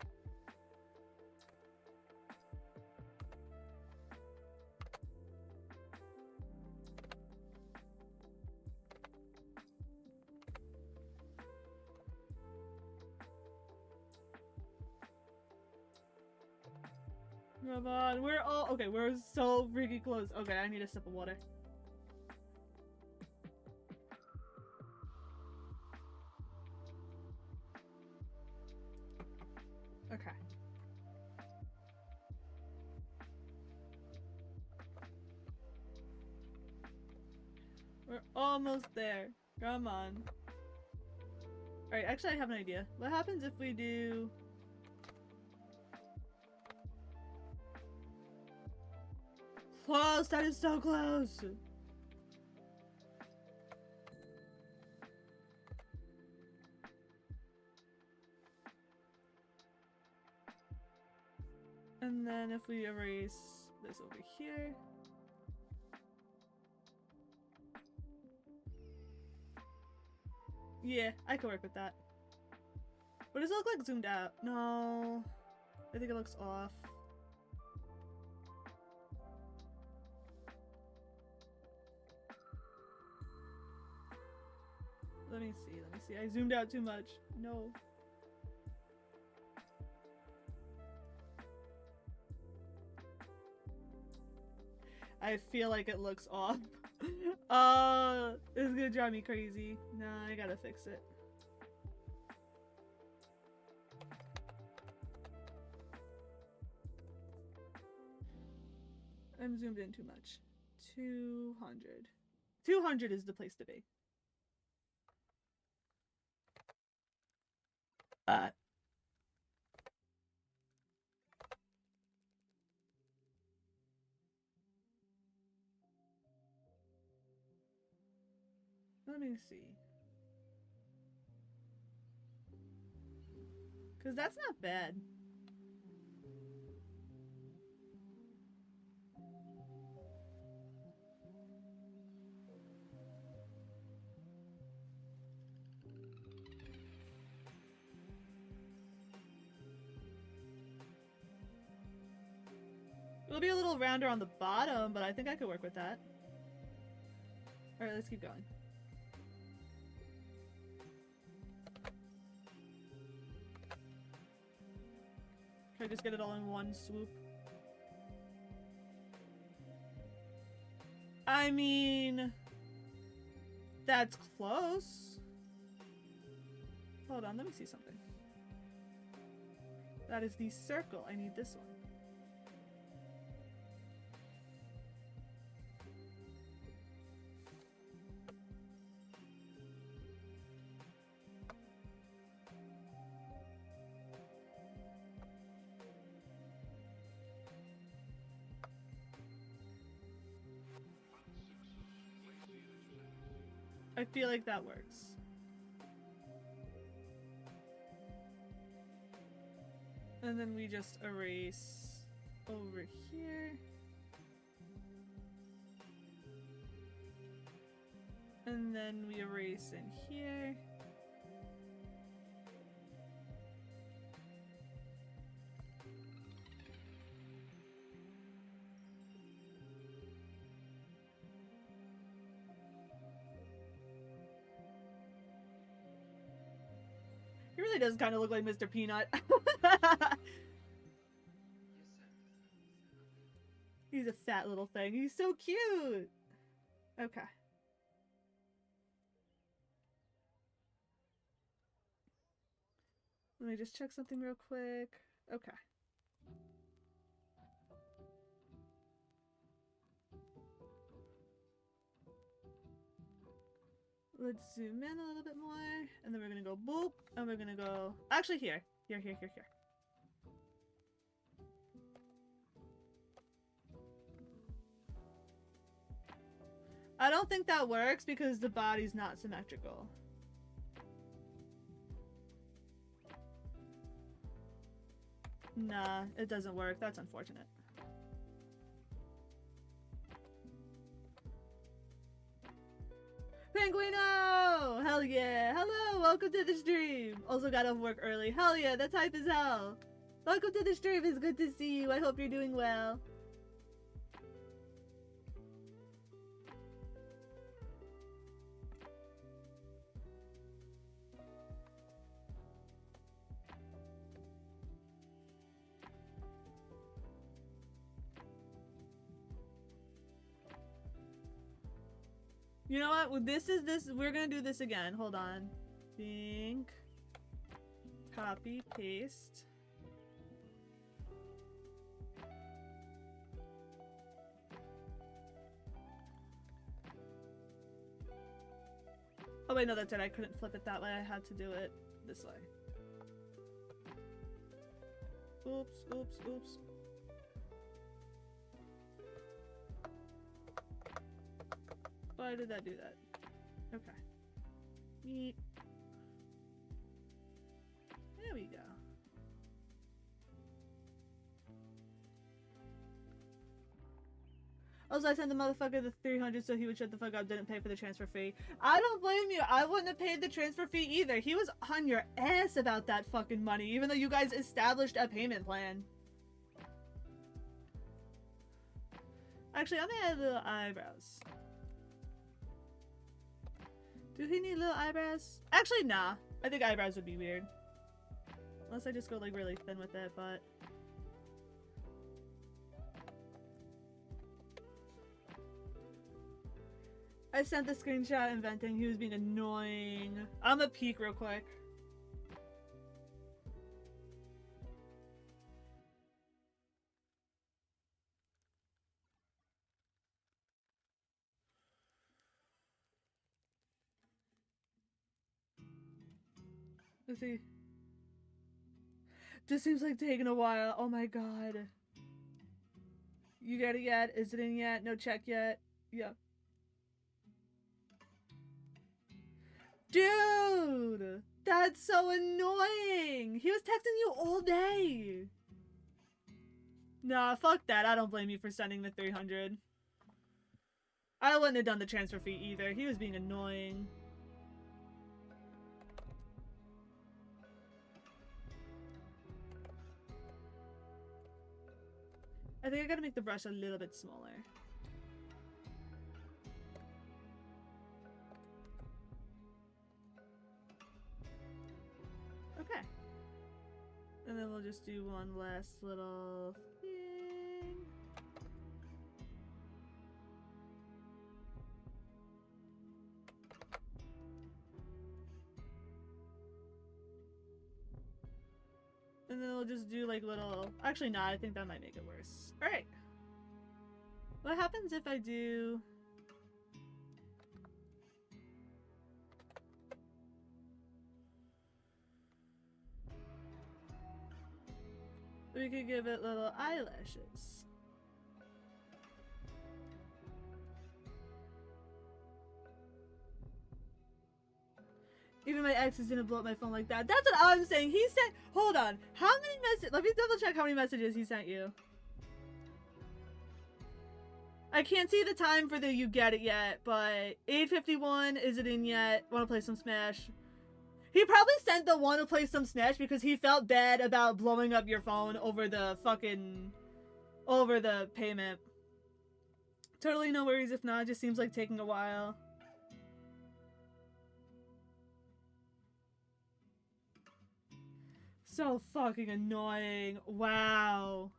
Come on, we're all- okay, we're so freaking close. Okay, I need a sip of water. Okay. We're almost there. Come on. Alright, actually I have an idea. What happens if we do... Close! That is so close! And then if we erase this over here... Yeah, I can work with that. But does it look like zoomed out? No. I think it looks off. Let me see, let me see. I zoomed out too much. No. I feel like it looks off. It's gonna drive me crazy. Nah, I gotta fix it. I'm zoomed in too much. 200. 200 is the place to be. Let me see. Because that's not bad. It'll be a little rounder on the bottom, but I think I could work with that. Alright, let's keep going. Can I just get it all in one swoop? I mean... That's close. Hold on, let me see something. That is the circle. I need this one. I feel like that works. And then we just erase over here. And then we erase in here. He really does kind of look like Mr. Peanut. He's a fat little thing. He's so cute. Okay. Let me just check something real quick. Okay. Let's zoom in a little bit more. And then we're gonna go boop. And we're gonna go... Actually, here. Here. I don't think that works because the body's not symmetrical. Nah, it doesn't work. That's unfortunate. Penguino! Hell yeah! Hello! Welcome to the stream! Also got off work early. Hell yeah, that's hype as hell! Welcome to the stream, it's good to see you. I hope you're doing well. You know what? Well, we're gonna do this again. Hold on. Think. Copy, paste. Oh wait, no, that's it. I couldn't flip it that way. I had to do it this way. Oops. Why did that do that? Okay. Meet. There we go. Also, I sent the motherfucker the 300 so he would shut the fuck up, didn't pay for the transfer fee. I don't blame you. I wouldn't have paid the transfer fee either. He was on your ass about that fucking money, even though you guys established a payment plan. Actually, I'm gonna add little eyebrows. Do he need little eyebrows? Actually, nah. I think eyebrows would be weird. Unless I just go like really thin with it, but... I sent the screenshot inventing. He was being annoying. I'm gonna peek real quick. Let's see. Just seems like taking a while. Oh my god. You got it yet? Is it in yet? No check yet? Yeah. Dude! That's so annoying! He was texting you all day! Nah, fuck that. I don't blame you for sending the 300. I wouldn't have done the transfer fee either. He was being annoying. I think I gotta make the brush a little bit smaller. Okay. And then we'll just do one last little thing. And then we'll just do like little... Actually, nah, I think that might make it worse. Alright. What happens if I do... We could give it little eyelashes. Even my exes didn't blow up my phone like that. That's what I'm saying. He sent... Hold on. How many messages... Let me double check how many messages he sent you. I can't see the time for the you get it yet, but 8:51, is it in yet? Wanna play some Smash? He probably sent the wanna play some Smash because he felt bad about blowing up your phone over the fucking... over the payment. Totally no worries if not. It just seems like taking a while. So fucking annoying. Wow.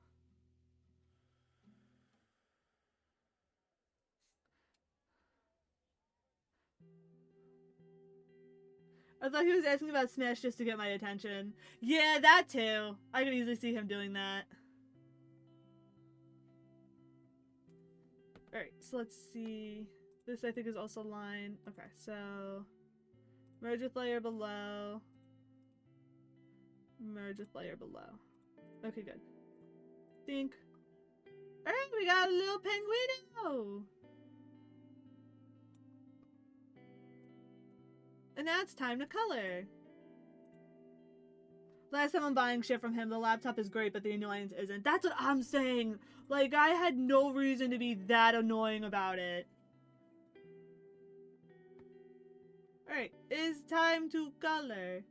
I thought he was asking about Smash just to get my attention. Yeah, that too. I could easily see him doing that. Alright, so let's see. This I think is also line. Okay, so... merge with layer below. Merge with layer below. Okay, good. Think. Alright, we got a little penguino! And now it's time to color. Last time I'm buying shit from him, the laptop is great, but the annoyance isn't. That's what I'm saying! Like, I had no reason to be that annoying about it. Alright, it's time to color.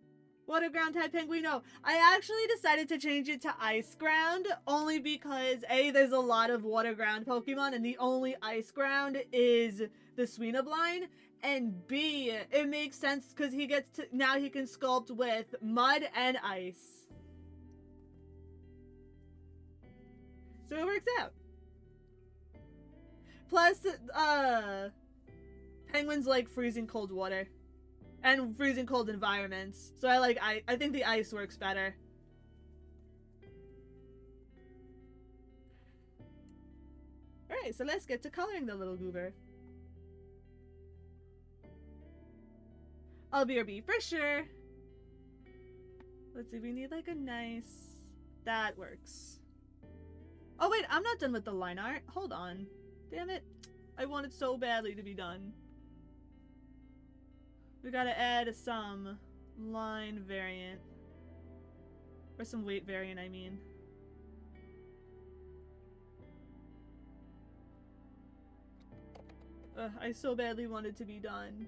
Water ground type penguino. I actually decided to change it to ice ground only because A, there's a lot of water ground Pokemon and the only ice ground is the Swinubline, and B, it makes sense because he gets to, now he can sculpt with mud and ice. So it works out. Plus, penguins like freezing cold water. And freezing cold environments. So I think the ice works better. Alright, so let's get to coloring the little goober. I'll BRB for sure. Let's see, we need like a nice... That works. Oh wait, I'm not done with the line art. Hold on. Damn it. I want it so badly to be done. We gotta add some line variant. Or some weight variant, I mean. Ugh, I so badly want it to be done.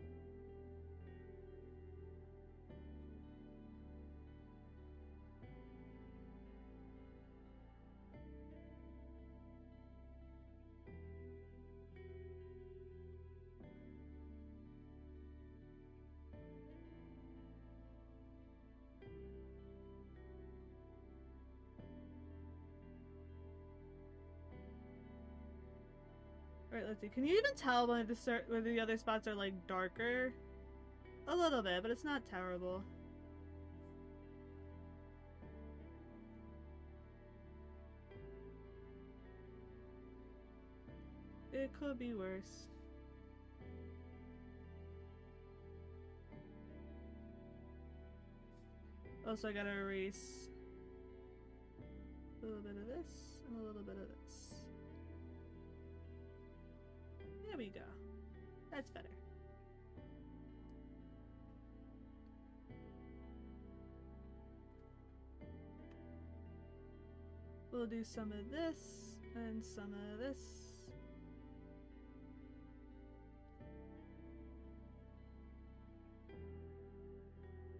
Alright, let's see. Can you even tell when the other spots are like darker? A little bit, but it's not terrible. It could be worse. Also, I gotta erase a little bit of this and a little bit of this. There we go. That's better. We'll do some of this and some of this.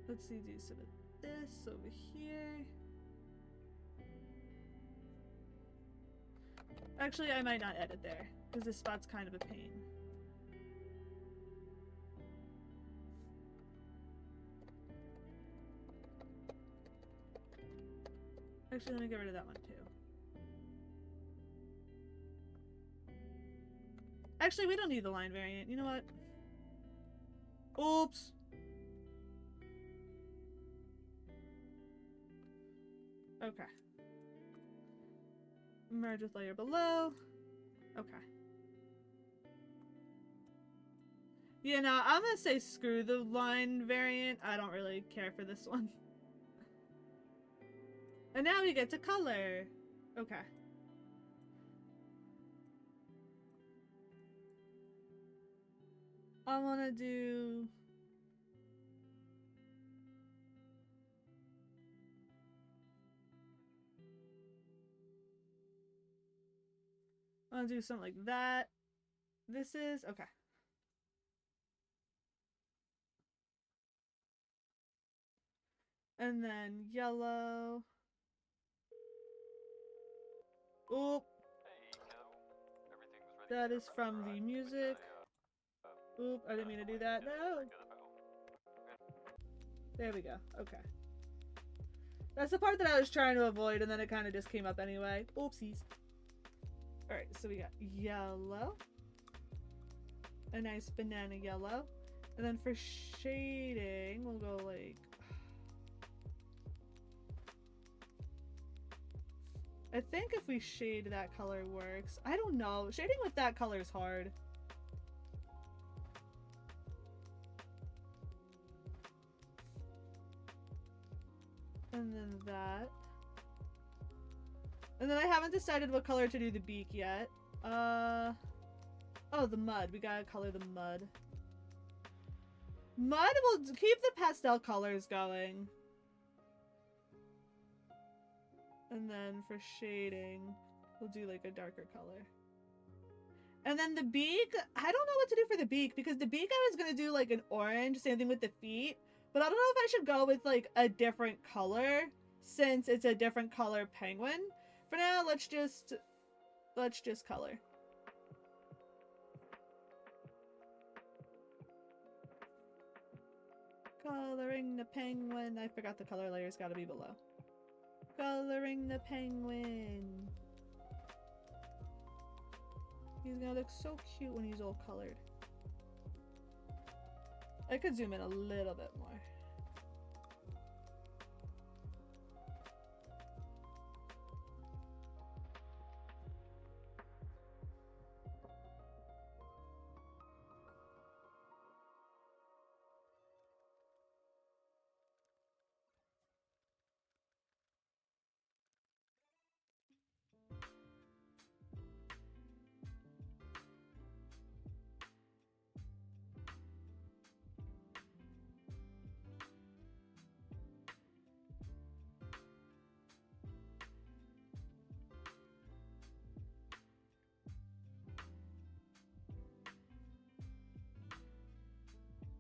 Let's see, do some of this over here. Actually, I might not edit there, because this spot's kind of a pain. Actually, let me get rid of that one too. Actually, we don't need the line variant. You know what? Oops! Okay. Merge with layer below. Okay. You know, I'm gonna say screw the line variant. I don't really care for this one. And now we get to color. Okay. I wanna do... I wanna do something like that. This is... okay. And then yellow. Oop. That is from the music. Oop, I didn't mean to do that. No! There we go. Okay. That's the part that I was trying to avoid, and then it kind of just came up anyway. Oopsies. Alright, so we got yellow. A nice banana yellow. And then for shading, we'll go like... I think if we shade that color works. I don't know. Shading with that color is hard. And then that. And then I haven't decided what color to do the beak yet. Oh, the mud. We gotta color the mud. Mud will keep the pastel colors going. And then for shading, we'll do like a darker color. And then the beak, I don't know what to do for the beak, because the beak I was gonna do like an orange, same thing with the feet. But I don't know if I should go with like a different color, since it's a different color penguin. For now, let's just color. Coloring the penguin. I forgot the color layer's gotta be below. Coloring the penguin. He's gonna look so cute when he's all colored. I could zoom in a little bit more.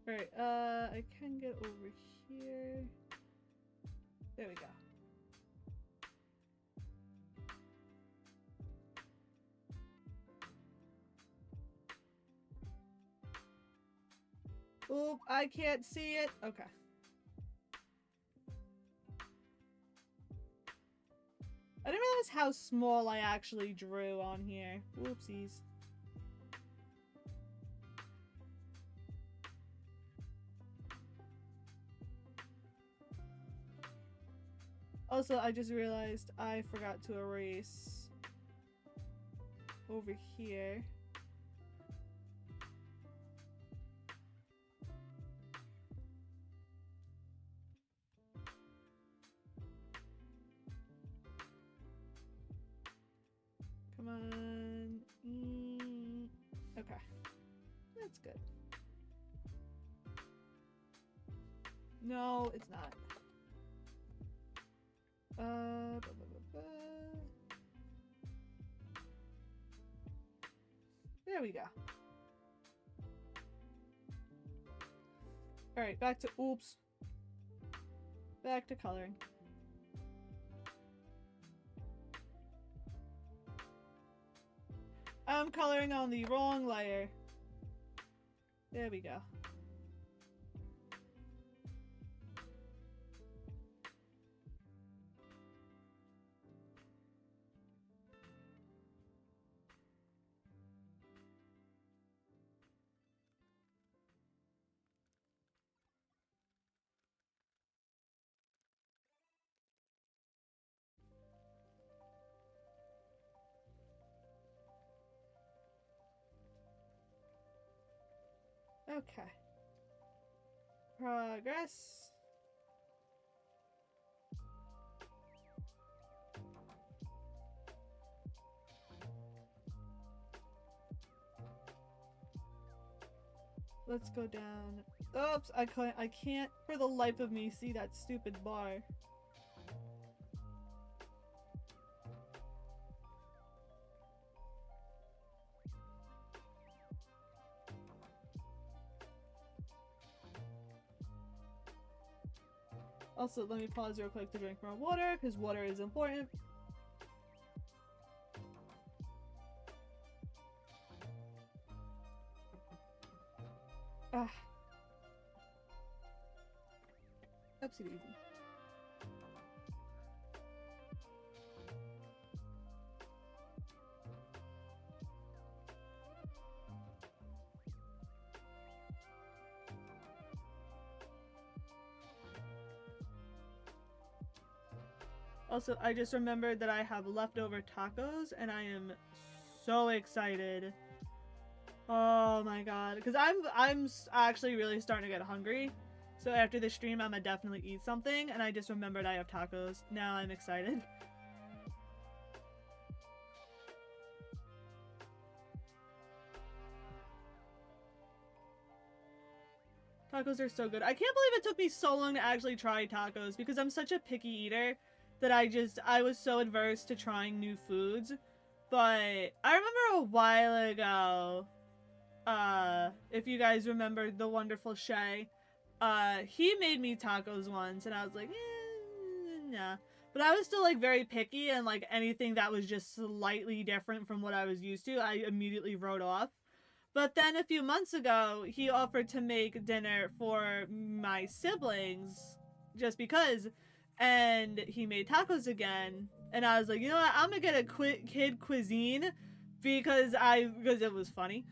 Alright, I can get over here. There we go. Oop, I can't see it. Okay. I didn't realize how small I actually drew on here. Whoopsies. Also, I just realized I forgot to erase over here. Come on. Okay. That's good. No, it's not. Blah, blah, blah, blah. There we go. Alright, back to oops. Back to coloring. I'm coloring on the wrong layer. There we go. Okay. Progress. Let's go down. Oops, I can't for the life of me see that stupid bar. Also, let me pause real quick to drink more water, because water is important. Ah. Oopsie daisy. Also, I just remembered that I have leftover tacos, and I am so excited. Oh my god, because I'm actually really starting to get hungry. So after the stream, I'm gonna definitely eat something, and I just remembered I have tacos. Now I'm excited. Tacos are so good. I can't believe it took me so long to actually try tacos because I'm such a picky eater that I was so adverse to trying new foods. But I remember a while ago, if you guys remember the wonderful Shay, he made me tacos once and I was like, nah. But I was still like very picky and like anything that was just slightly different from what I was used to, I immediately wrote off. But then a few months ago, he offered to make dinner for my siblings just because. And he made tacos again. And I was like, you know what? I'm gonna get a kid cuisine because it was funny.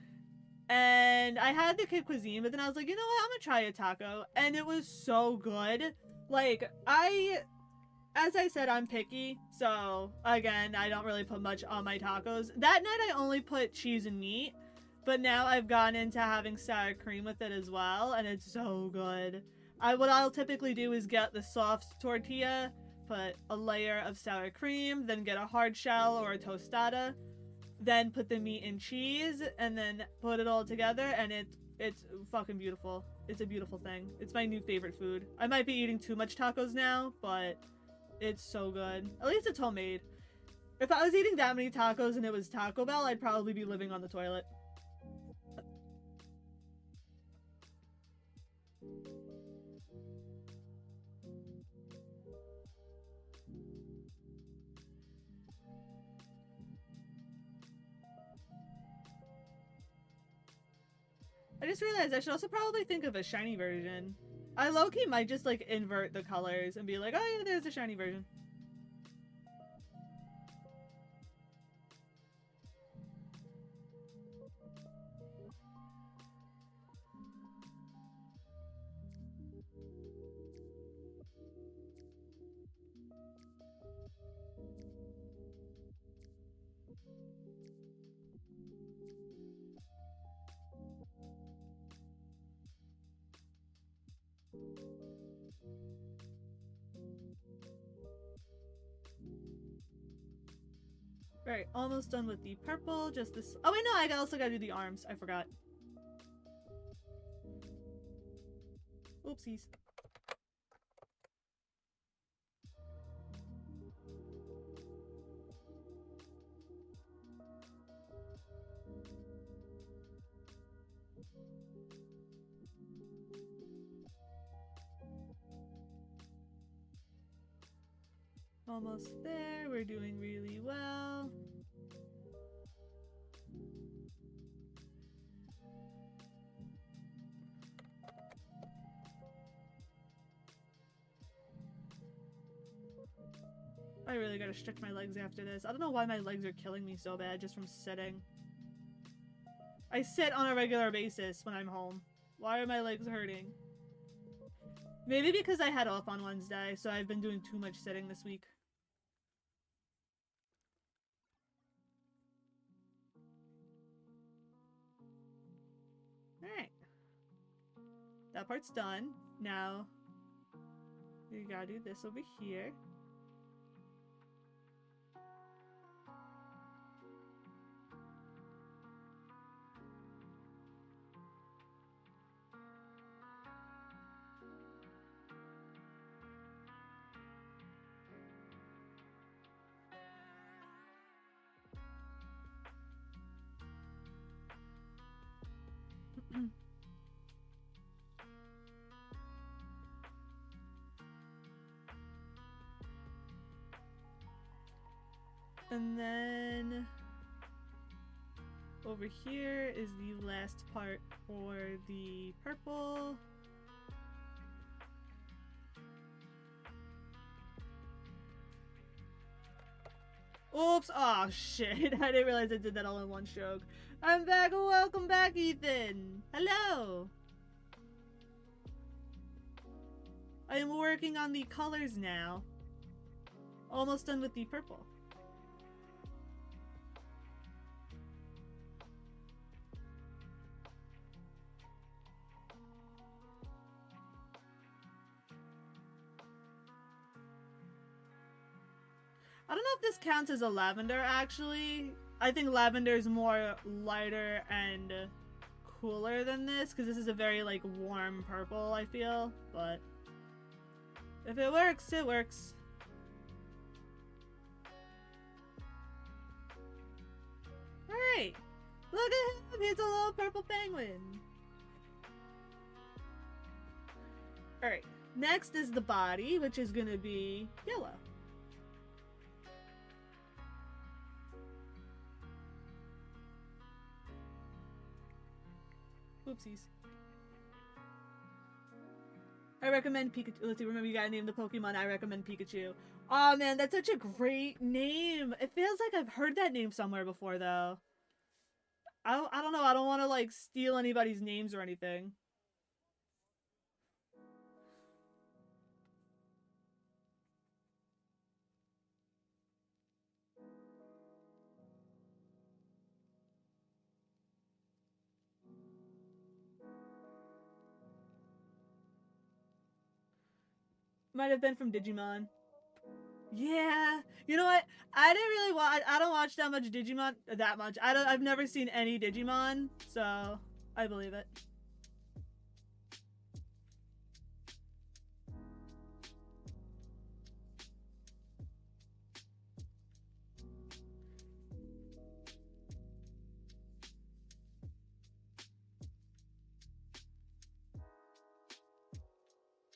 And I had the kid cuisine, but then I was like, you know what? I'm gonna try a taco. And it was so good. Like, as I said, I'm picky. So, again, I don't really put much on my tacos. That night, I only put cheese and meat. But now I've gone into having sour cream with it as well, and it's so good. What I'll typically do is get the soft tortilla, put a layer of sour cream, then get a hard shell or a tostada, then put the meat and cheese, and then put it all together, and it's fucking beautiful. It's a beautiful thing. It's my new favorite food. I might be eating too much tacos now, but it's so good. At least it's homemade. If I was eating that many tacos and it was Taco Bell, I'd probably be living on the toilet. I just realized I should also probably think of a shiny version. I low-key might just like invert the colors and be like, oh yeah, there's a shiny version. Right, almost done with the purple, just this. Oh wait, no, I also gotta do the arms. I forgot. Oopsies. Almost there, we're doing really well. I really gotta stretch my legs after this. I don't know why my legs are killing me so bad just from sitting. I sit on a regular basis when I'm home. Why are my legs hurting? Maybe because I had off on Wednesday, so I've been doing too much sitting this week. Alright. that part's done. Now, we gotta do this over here. And then over here is the last part for the purple. Oops, oh shit, I didn't realize I did that all in one stroke. I'm back, welcome back, Ethan. Hello. I am working on the colors now. Almost done with the purple. I don't know if this counts as a lavender, actually. I think lavender is more lighter and cooler than this, because this is a very, like, warm purple, I feel. But if it works, it works. Alright. Look at him! He's a little purple penguin. Alright. Next is the body, which is gonna be yellow. Oopsies. I recommend Pikachu. Let's see, remember you gotta name the Pokemon. I recommend Pikachu. Oh man, that's such a great name. It feels like I've heard that name somewhere before though. I don't know. I don't want to like steal anybody's names or anything. Might have been from Digimon. Yeah, you know what? I didn't really watch. I don't watch that much Digimon. That much. I've never seen any Digimon, so I believe it.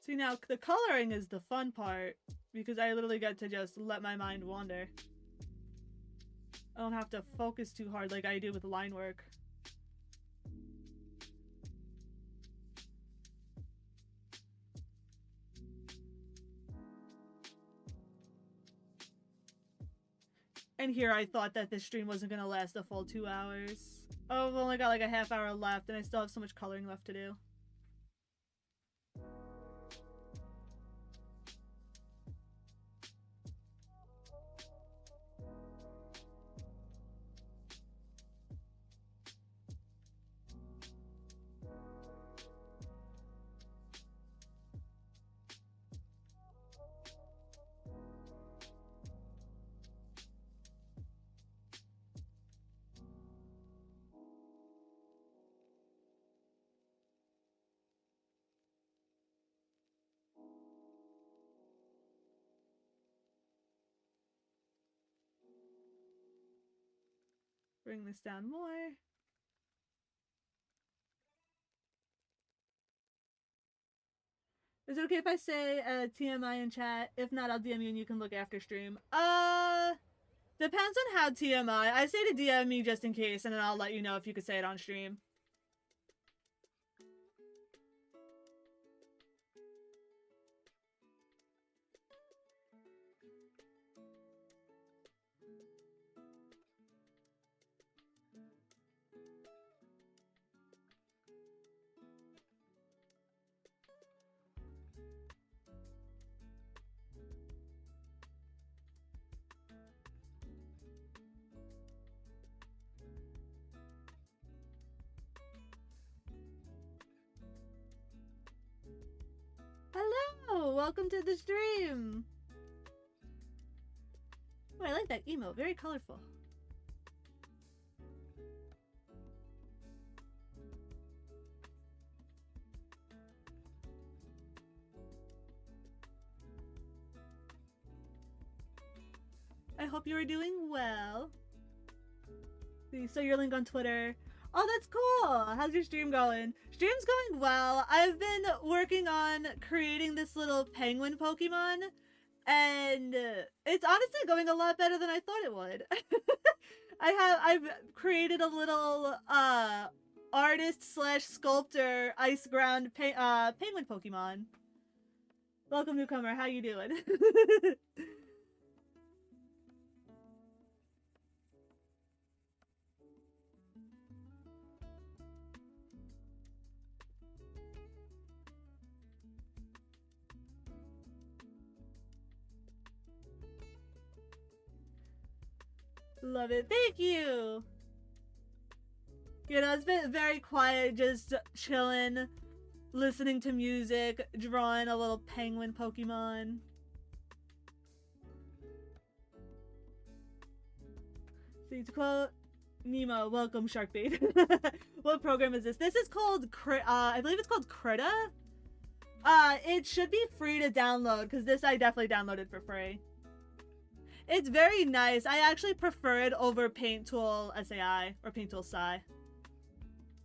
See, now the coloring is the fun part because I literally get to just let my mind wander. I don't have to focus too hard like I do with line work. And here I thought that this stream wasn't gonna last a full 2 hours. Oh, I've only got like a half hour left and I still have so much coloring left to do. Bring this down more. Is it okay if I say TMI in chat? If not, I'll DM you and you can look after stream. Depends on how TMI. I say to DM me just in case, and then I'll let you know if you could say it on stream. welcome to the stream. Oh, I like that emote, very colorful. I hope you are doing well. So your link on Twitter. Oh, that's cool. How's your stream going? Stream's going well. I've been working on creating this little penguin Pokemon, and it's honestly going a lot better than I thought it would. I've created a little artist slash sculptor ice ground penguin Pokemon. Welcome, newcomer. How you doing? Love it. Thank you. You know, it's been very quiet, just chilling, listening to music, drawing a little penguin Pokemon. See, to quote Nemo, welcome Sharkbait. What program is this? This is called, I believe it's called Krita. It should be free to download, because this I definitely downloaded for free. It's very nice. I actually prefer it over Paint Tool SAI or Paint Tool Sci.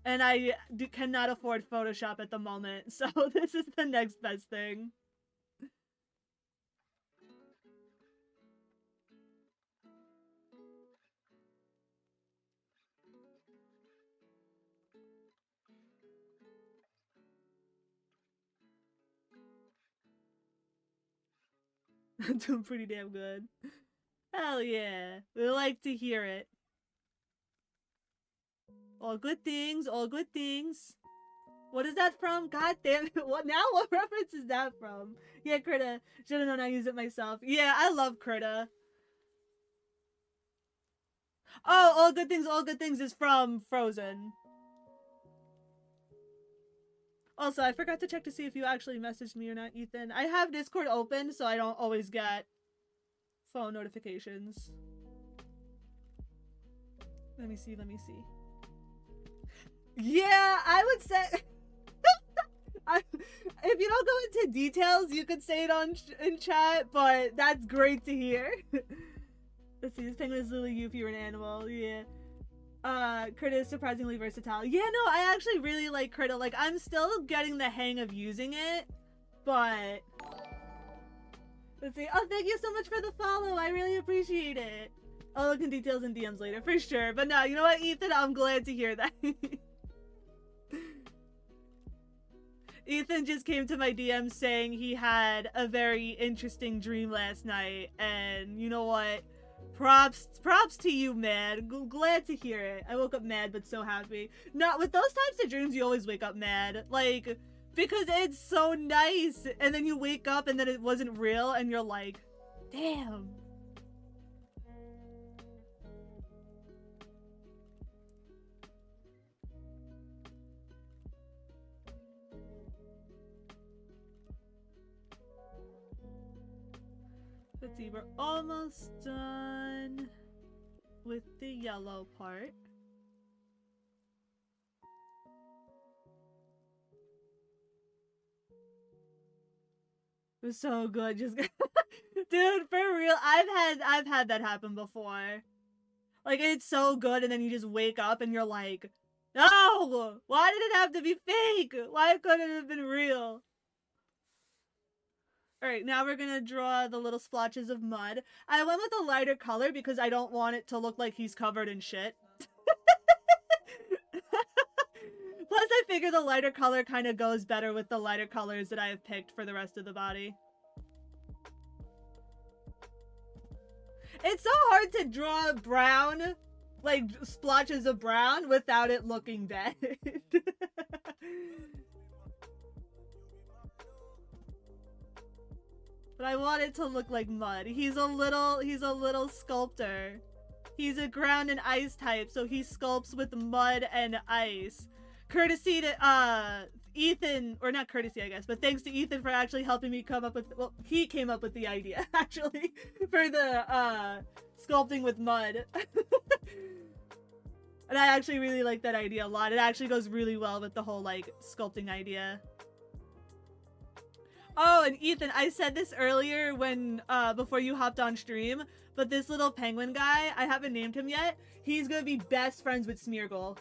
And I cannot afford Photoshop at the moment, so this is the next best thing. I'm doing pretty damn good. Hell yeah. We like to hear it. All good things, all good things. What is that from? God damn it. What now? What reference is that from? Yeah, Krita. Should've known I use it myself. Yeah, I love Krita. Oh, all good things is from Frozen. Also, I forgot to check to see if you actually messaged me or not, Ethan. I have Discord open, so I don't always get phone notifications. Let me see. Yeah, I would say... if you don't go into details, you could say it in chat, but that's great to hear. Let's see, this penguin is literally if you were an animal, yeah. Krita is surprisingly versatile. Yeah, no, I actually really like Krita. Like, I'm still getting the hang of using it, but... Let's see. Oh, thank you so much for the follow. I really appreciate it. I'll look in details in DMs later, for sure. But no, you know what, Ethan? I'm glad to hear that. Ethan just came to my DM saying he had a very interesting dream last night, and you know what? Props to you, man. Glad to hear it. I woke up mad, but so happy. Not with those types of dreams, you always wake up mad. Like, because it's so nice, and then you wake up and then it wasn't real, and you're like, damn. Let's see, we're almost done with the yellow part. It was so good, just dude, for real, I've had that happen before. Like, it's so good, and then you just wake up and you're like, no! Why did it have to be fake? Why couldn't it have been real? Alright, now we're gonna draw the little splotches of mud. I went with a lighter color because I don't want it to look like he's covered in shit. Plus, I figure the lighter color kind of goes better with the lighter colors that I have picked for the rest of the body. It's so hard to draw brown, like, splotches of brown without it looking bad. But I want it to look like mud. He's a little sculptor. He's a ground and ice type, so he sculpts with mud and ice. Courtesy to Ethan, or not courtesy, I guess, but thanks to Ethan for actually helping me come up with, well, he came up with the idea, actually, for the, sculpting with mud. And I actually really like that idea a lot. It actually goes really well with the whole, like, sculpting idea. Oh, and Ethan, I said this earlier when, before you hopped on stream, but this little penguin guy, I haven't named him yet. He's gonna be best friends with Smeargle.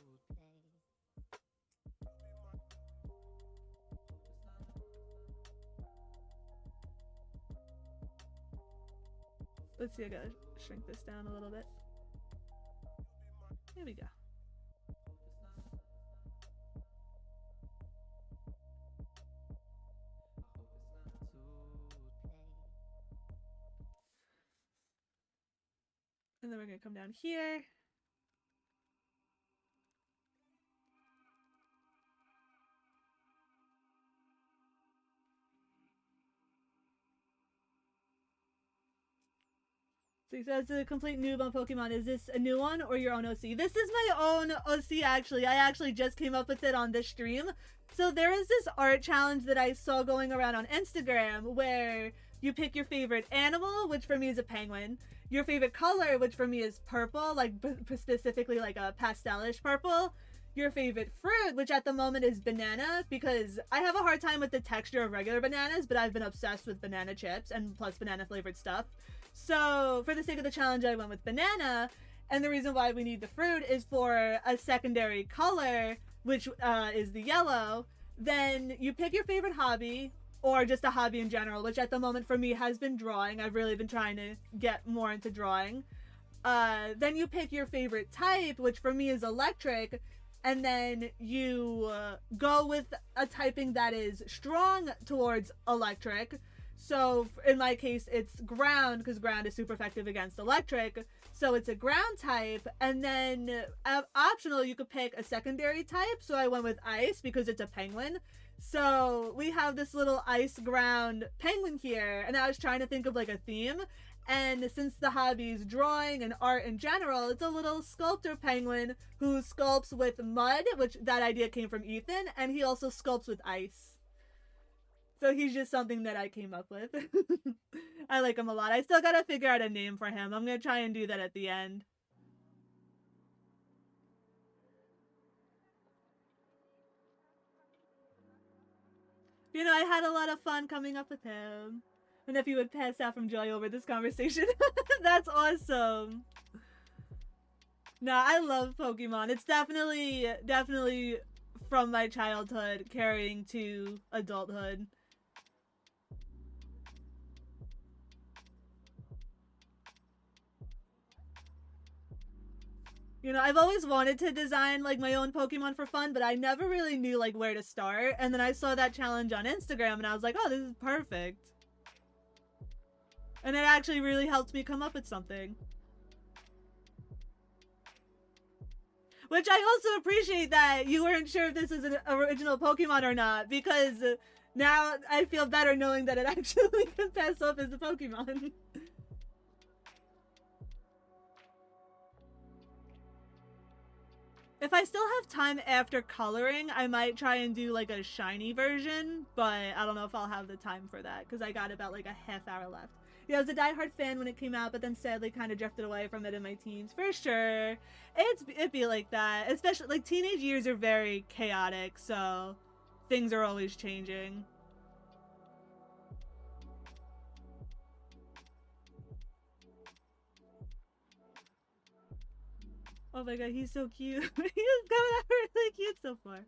Let's see, I gotta shrink this down a little bit. Here we go. And then we're gonna come down here. So he says, a complete noob on Pokemon. Is this a new one or your own OC? This is my own OC, actually. I actually just came up with it on this stream. So there is this art challenge that I saw going around on Instagram where you pick your favorite animal, which for me is a penguin. Your favorite color, which for me is purple, like specifically like a pastelish purple. Your favorite fruit, which at the moment is banana, because I have a hard time with the texture of regular bananas, but I've been obsessed with banana chips and plus banana flavored stuff. So for the sake of the challenge, I went with banana, and the reason why we need the fruit is for a secondary color, which is the yellow. Then you pick your favorite hobby, or just a hobby in general, which at the moment for me has been drawing. I've really been trying to get more into drawing. Then you pick your favorite type, which for me is electric, and then you go with a typing that is strong towards electric. So in my case, it's ground, because ground is super effective against electric. So it's a ground type. And then optional, you could pick a secondary type. So I went with ice because it's a penguin. So we have this little ice ground penguin here. And I was trying to think of like a theme. And since the hobby is drawing and art in general, it's a little sculptor penguin who sculpts with mud, which that idea came from Ethan. And he also sculpts with ice. So he's just something that I came up with. I like him a lot. I still gotta figure out a name for him. I'm gonna try and do that at the end. You know, I had a lot of fun coming up with him. And if you would pass out from joy over this conversation, that's awesome. Nah, I love Pokemon. It's definitely from my childhood carrying to adulthood. You know, I've always wanted to design like my own Pokemon for fun, but I never really knew like where to start. And then I saw that challenge on Instagram and I was like, oh, this is perfect. And it actually really helped me come up with something. Which I also appreciate that you weren't sure if this is an original Pokemon or not, because now I feel better knowing that it actually can pass off as a Pokemon. If I still have time after coloring, I might try and do like a shiny version, but I don't know if I'll have the time for that because I got about like a half hour left. Yeah, I was a diehard fan when it came out, but then sadly kind of drifted away from it in my teens. For sure. It'd be like that. Especially, like, teenage years are very chaotic, so things are always changing. Oh my god, he's so cute. He's coming out really cute so far.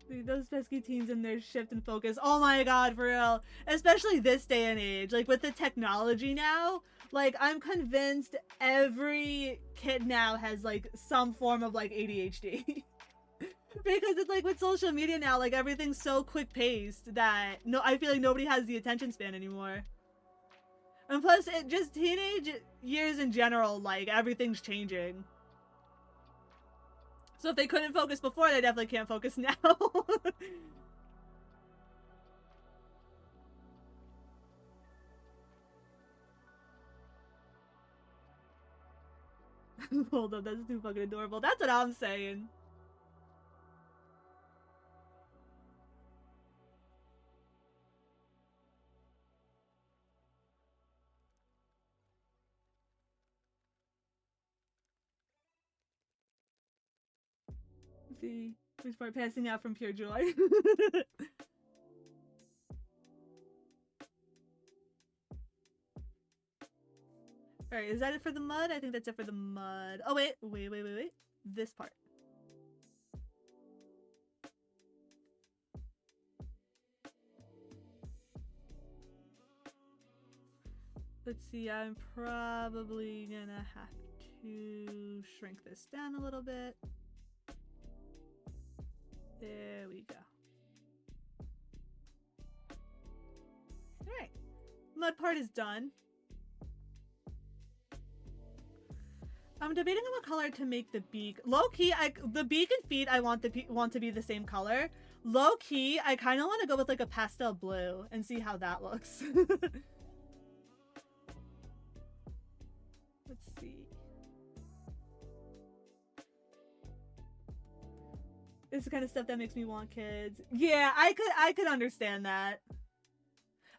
Dude, those pesky teens and their shift and focus. Oh my god, for real. Especially this day and age. Like, with the technology now, like, I'm convinced every kid now has, like, some form of, like, ADHD. Because it's like with social media now, like, everything's so quick-paced that I feel like nobody has the attention span anymore. And plus, just teenage years in general, like, everything's changing. So if they couldn't focus before, they definitely can't focus now. Hold on, that's too fucking adorable. That's what I'm saying. See, we start passing out from pure joy. Alright, is that it for the mud? I think that's it for the mud. Oh, wait. This part. Let's see, I'm probably gonna have to shrink this down a little bit. There we go. Alright. Mud part is done. I'm debating on what color to make the beak. Low-key, the beak and feet I want to be the same color. Low-key, I kind of want to go with like a pastel blue and see how that looks. Let's see. It's the kind of stuff that makes me want kids. Yeah, I could understand that.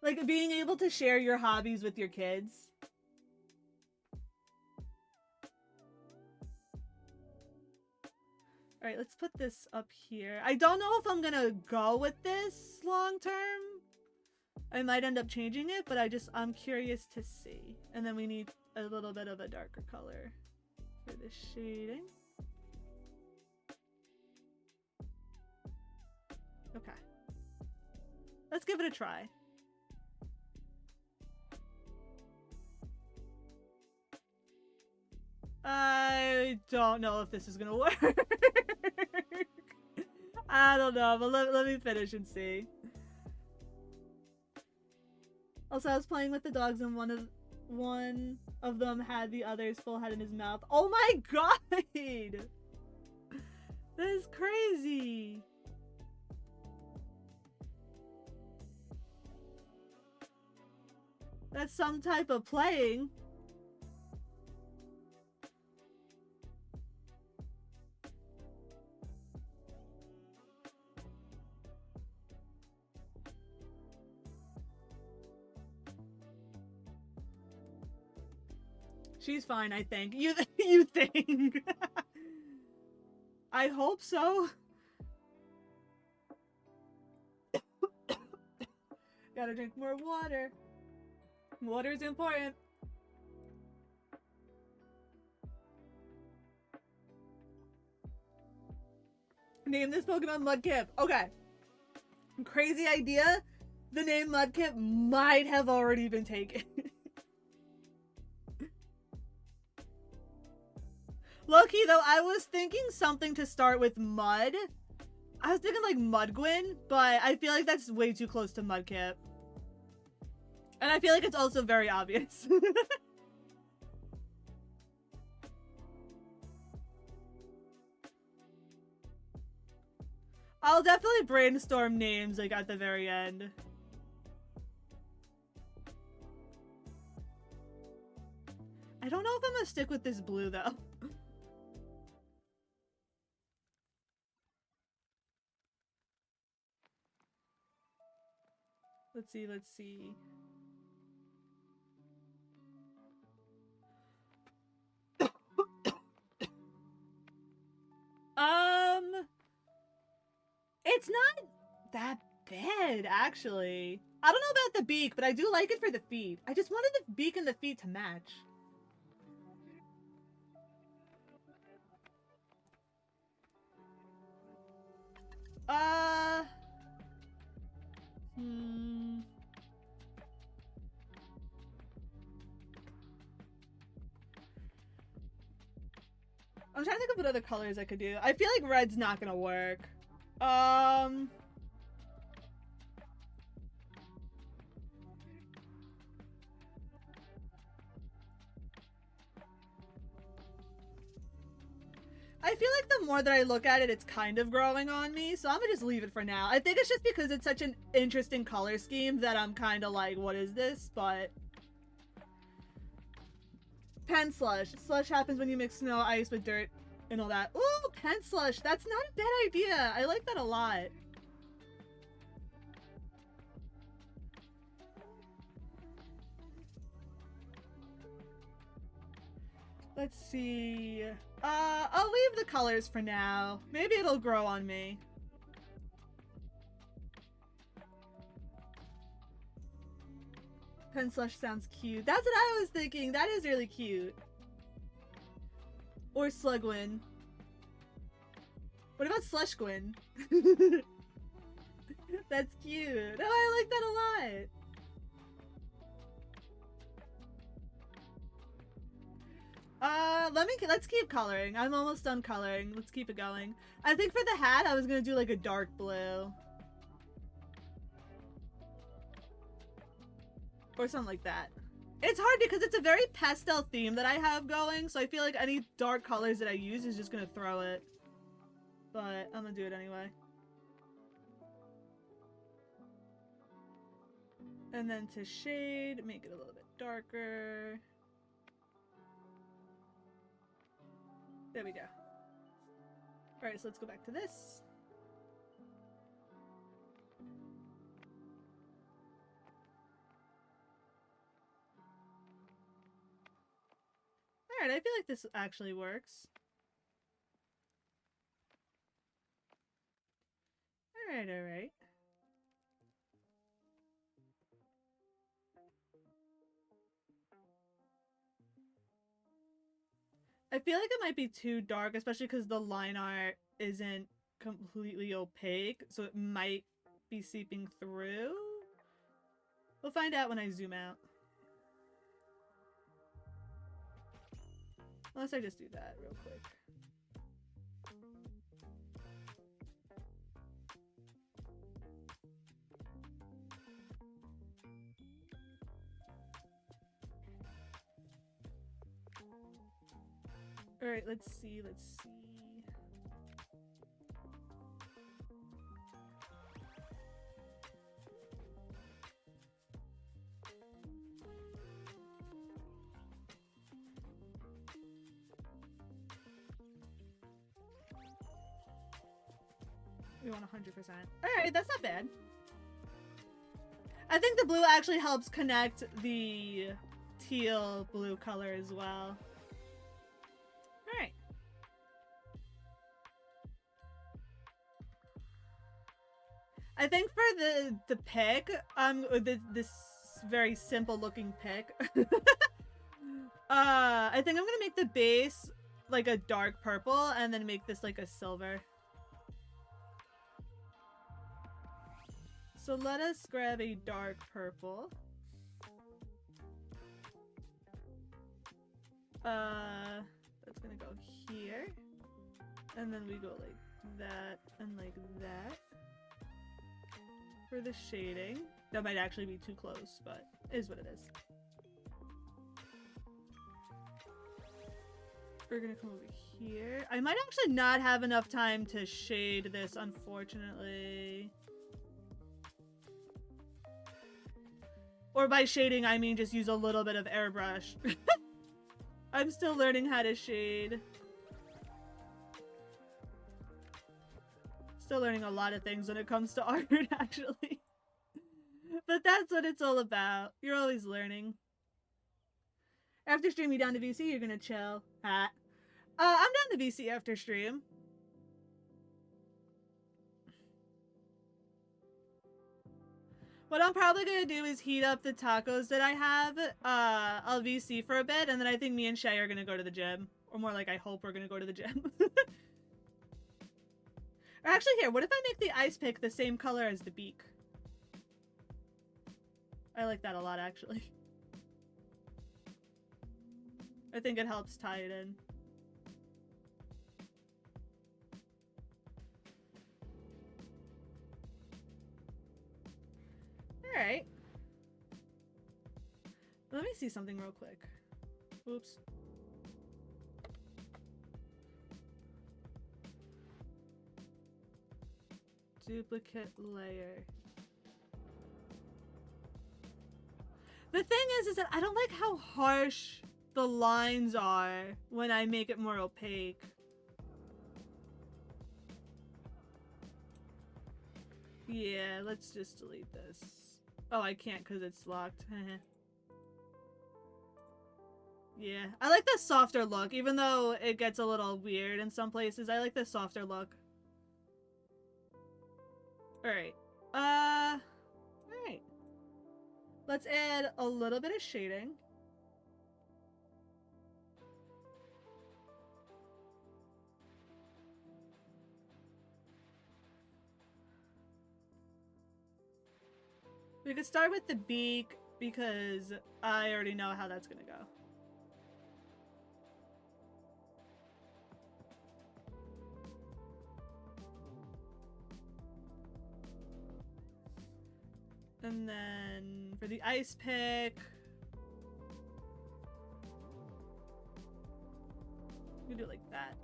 Like being able to share your hobbies with your kids. Alright, let's put this up here. I don't know if I'm gonna go with this long term. I might end up changing it, but I'm curious to see. And then we need a little bit of a darker color for the shading. Okay. Let's give it a try. I don't know if this is gonna work. I don't know, but let me finish and see. Also, I was playing with the dogs and one of them had the other's full head in his mouth. Oh my god! That is crazy. That's some type of playing. She's fine, I think. You think? I hope so. Gotta drink more water. Water is important. Name this Pokemon Mudkip. Okay. Crazy idea. The name Mudkip might have already been taken. Low-key, though, I was thinking something to start with Mud. I was thinking, like, Mudguin, but I feel like that's way too close to Mudkip. And I feel like it's also very obvious. I'll definitely brainstorm names, like, at the very end. I don't know if I'm gonna stick with this blue, though. Let's see. It's not that bad, actually. I don't know about the beak, but I do like it for the feet. I just wanted the beak and the feet to match. I'm trying to think of what other colors I could do. I feel like red's not gonna work. I I feel like the more that I look at it, it's kind of growing on me, so I'm gonna just leave it for now. I think it's just because it's such an interesting color scheme that I'm kind of like, what is this? But pen slush. Slush happens when you mix snow, ice with dirt, and all that. Ooh, pen slush. That's not a bad idea. I like that a lot. Let's see. I'll leave the colors for now. Maybe it'll grow on me. Pen slush sounds cute. That's what I was thinking. That is really cute. Or Slugwin. What about Slushgwin? That's cute. Oh, I like that a lot. Let's keep coloring. I'm almost done coloring. Let's keep it going. I think for the hat, I was gonna do like a dark blue. Or something like that. It's hard because it's a very pastel theme that I have going, so I feel like any dark colors that I use is just gonna throw it. But I'm gonna do it anyway. And then to shade, make it a little bit darker. There we go. Alright, so let's go back to this. Alright, I feel like this actually works. Alright, alright. I feel like it might be too dark, especially because the line art isn't completely opaque, so it might be seeping through. We'll find out when I zoom out. Unless I just do that real quick. Alright, let's see. We want 100%. Alright, that's not bad. I think the blue actually helps connect the teal blue color as well. Alright. I think for the pick, this very simple looking pick, I think I'm gonna make the base like a dark purple and then make this like a silver. So let us grab a dark purple. That's gonna go here. And then we go like that and like that. For the shading. That might actually be too close, but it is what it is. We're gonna come over here. I might actually not have enough time to shade this, unfortunately. Or by shading, I mean just use a little bit of airbrush. I'm still learning how to shade. Still learning a lot of things when it comes to art, actually. But that's what it's all about. You're always learning. After stream, you down to VC? You're gonna chill. Hat. I'm down to VC after stream. What I'm probably gonna do is heat up the tacos that I have. I'll VC for a bit, and then I think me and Shay are gonna go to the gym. Or more like, I hope we're gonna go to the gym. Or actually, here, what if I make the ice pick the same color as the beak? I like that a lot, actually. I think it helps tie it in. Alright. Let me see something real quick. Oops. Duplicate layer. The thing is that I don't like how harsh the lines are when I make it more opaque. Yeah, let's just delete this. Oh, I can't because it's locked. Yeah, I like the softer look, even though it gets a little weird in some places. I like the softer look. Alright. Alright. Let's add a little bit of shading. We could start with the beak because I already know how that's gonna go. And then for the ice pick, we do it like that.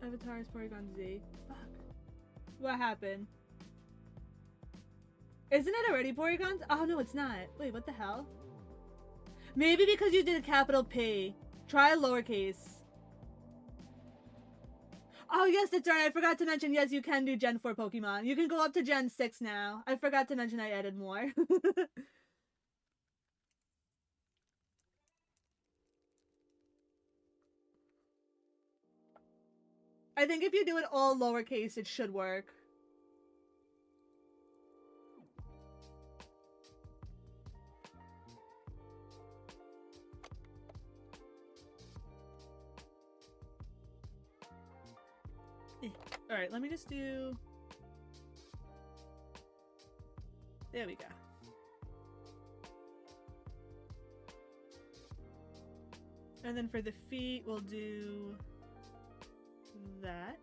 Avatar's Porygon Z. Fuck. What happened? Isn't it already Porygon? Oh no, it's not. Wait, what the hell? Maybe because you did a capital P. Try lowercase. Oh yes, that's right. I forgot to mention, yes, you can do Gen 4 Pokemon. You can go up to Gen 6 now. I forgot to mention I added more. I think if you do it all lowercase, it should work. Alright, let me just do... There we go. And then for the feet, we'll do that.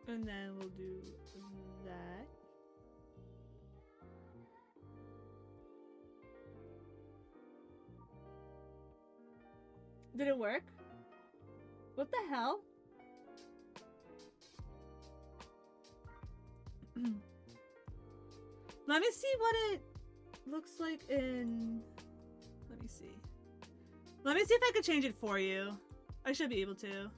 And then we'll do that. Did it work? What the hell? Let me see what it looks like in... Let me see. Let me see if I could change it for you. I should be able to.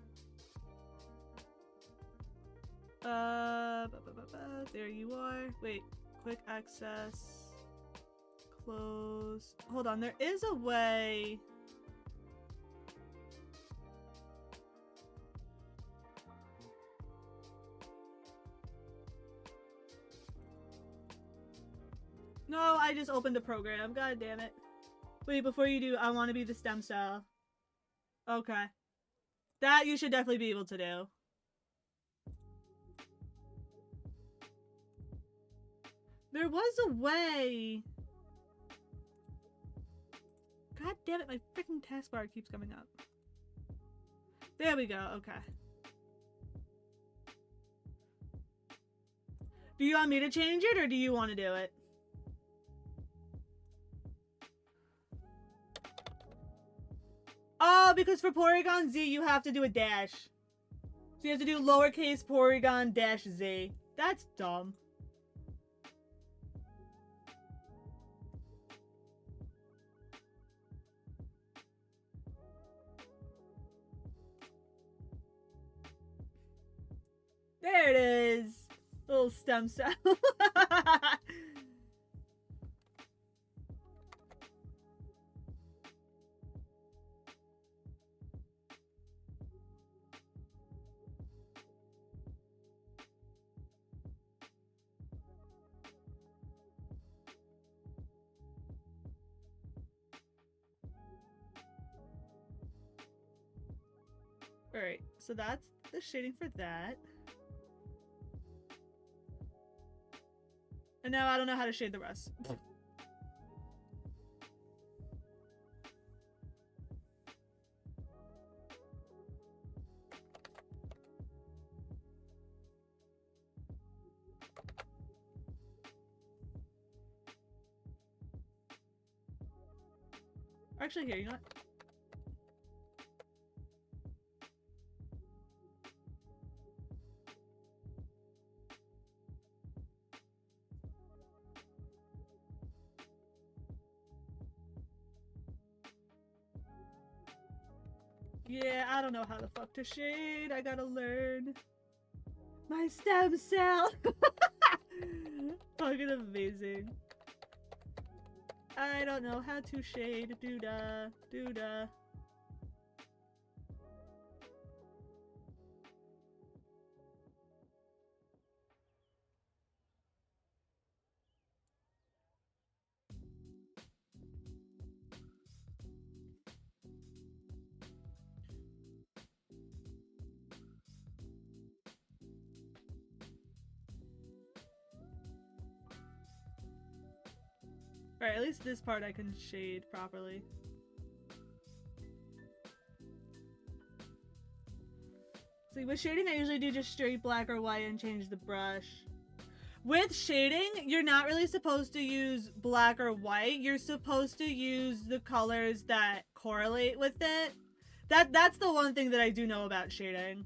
There you are. Wait, quick access. Close. Hold on, there is a way. No, I just opened the program. God damn it. Wait, before you do, I want to be the stem cell. Okay. That you should definitely be able to do. There was a way. God damn it, my freaking taskbar keeps coming up. There we go, okay. Do you want me to change it or do you want to do it? Oh, because for Porygon Z, you have to do a dash. So you have to do lowercase Porygon dash Z. That's dumb. There it is. Little stem cell. Alright, so that's the shading for that. And now I don't know how to shade the rest. Actually, here, you know what? Yeah, I don't know how the fuck to shade. I gotta learn. My stem cell! Fucking amazing. I don't know how to shade. Doo-da, doo-da. Alright, at least this part I can shade properly. See, with shading I usually do just straight black or white and change the brush. With shading, you're not really supposed to use black or white. You're supposed to use the colors that correlate with it. That's the one thing that I do know about shading.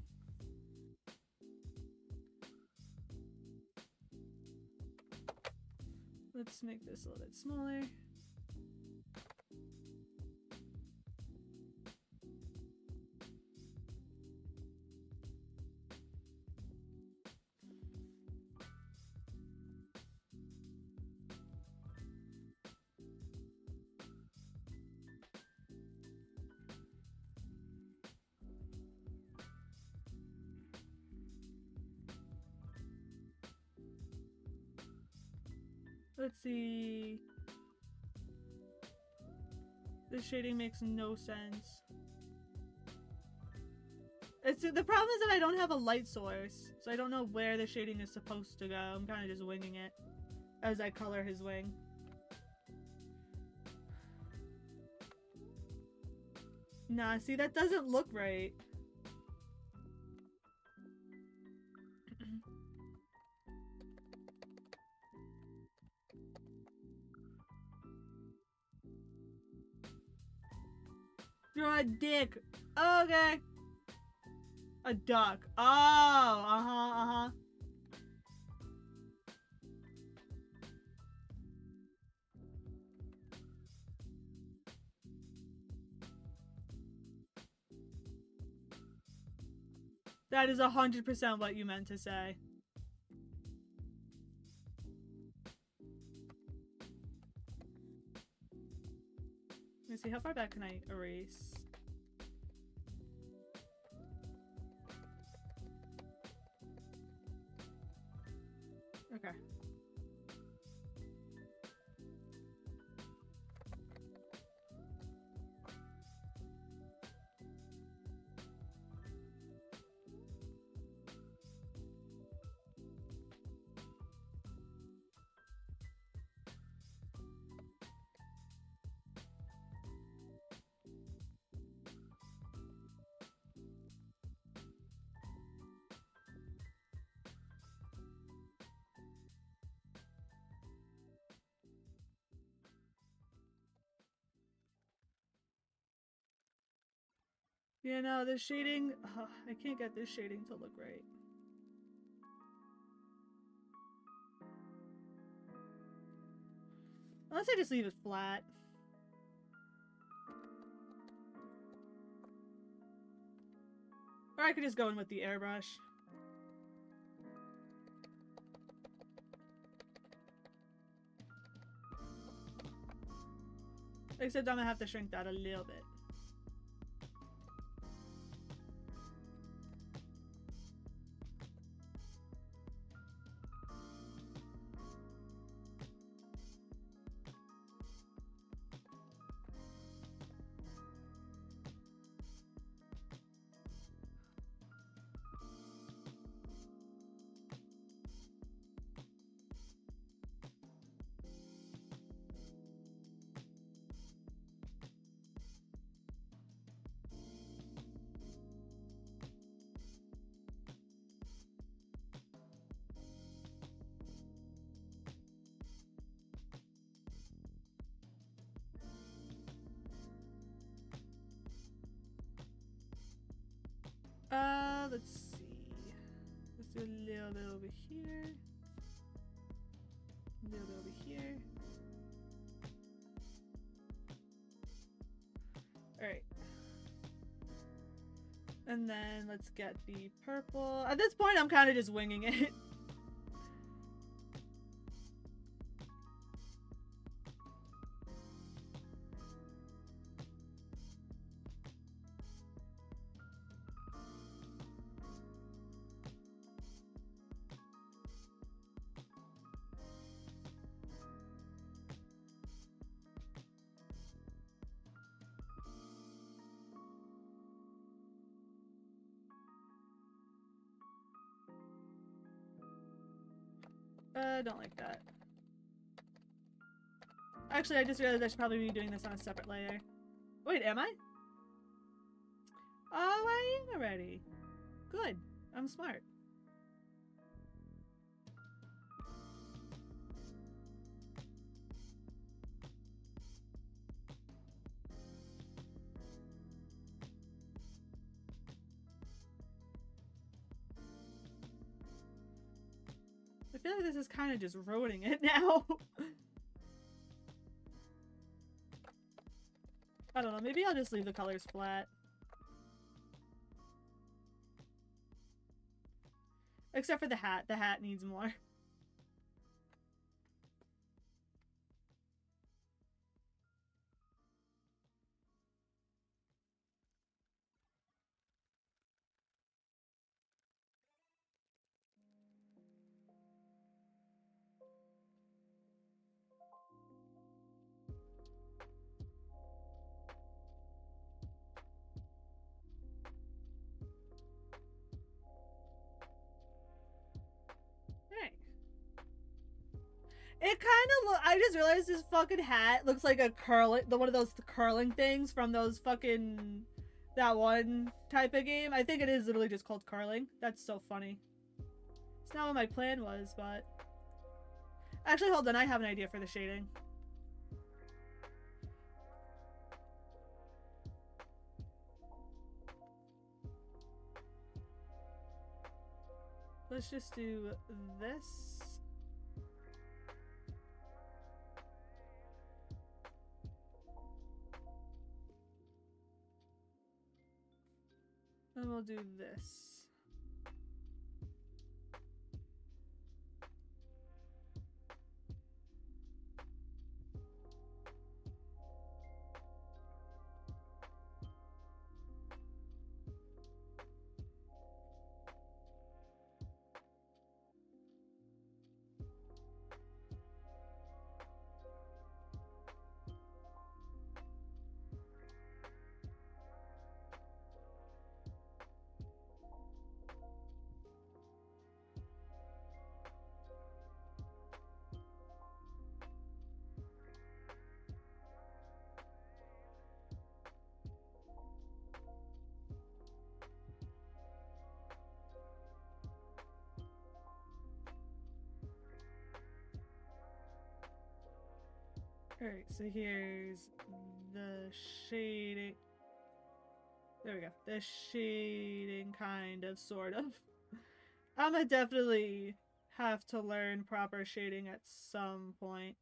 Let's make this a little bit smaller. Let's see. This shading makes no sense. The problem is that I don't have a light source, so I don't know where the shading is supposed to go. I'm kind of just winging it as I color his wing. Nah, see, that doesn't look right. Draw a dick. Okay. A duck. Oh, uh-huh. That is 100% what you meant to say. Let me see, how far back can I erase? Okay. Yeah, no, this shading... I can't get this shading to look right. Unless I just leave it flat. Or I could just go in with the airbrush. Except I'm gonna have to shrink that a little bit. let's see. Let's do a little bit over here. A little bit over here. Alright. And then let's get the purple. At this point, I'm kind of just winging it. Don't like that. Actually, I just realized I should probably be doing this on a separate layer. Wait, am I? Oh, I am already. Good. I'm smart. I feel like this is kind of just ruining it now. I don't know, maybe I'll just leave the colors flat. Except for the hat. The hat needs more. It kind of I just realized this fucking hat looks like a one of those curling things from those fucking, that one type of game. I think it is literally just called curling. That's so funny. It's not what my plan was, but... Actually, hold on, I have an idea for the shading. Let's just do this. And we'll do this. Alright, so here's the shading. There we go. The shading, kind of, sort of. I'm gonna definitely have to learn proper shading at some point.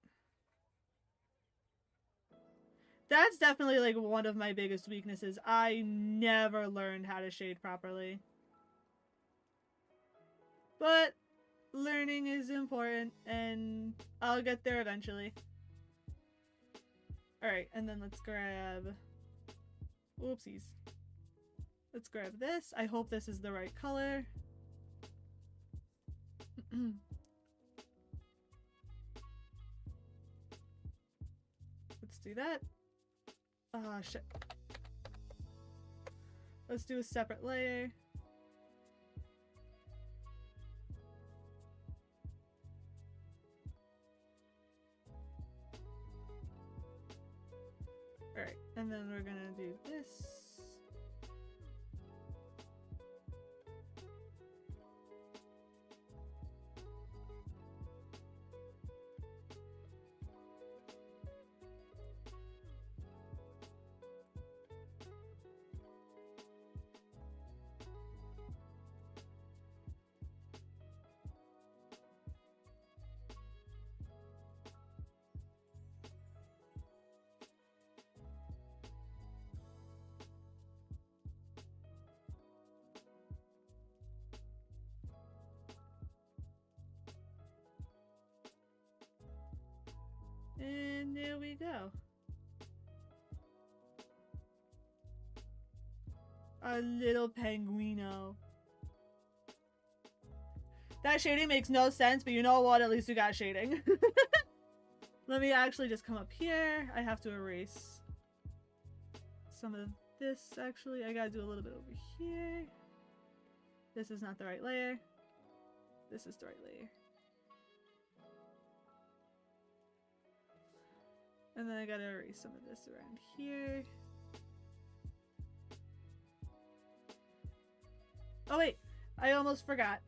That's definitely, like, one of my biggest weaknesses. I never learned how to shade properly. But learning is important, and I'll get there eventually. Alright, and then let's grab... Oopsies. Let's grab this. I hope this is the right color. Let's do that. Ah, shit. Let's do a separate layer. Alright, and then we're gonna do this. And there we go. A little penguino. That shading makes no sense, but you know what? At least we got shading. Let me actually just come up here. I have to erase some of this, actually. I gotta do a little bit over here. This is not the right layer. This is the right layer. And then I gotta erase some of this around here. Oh wait, I almost forgot.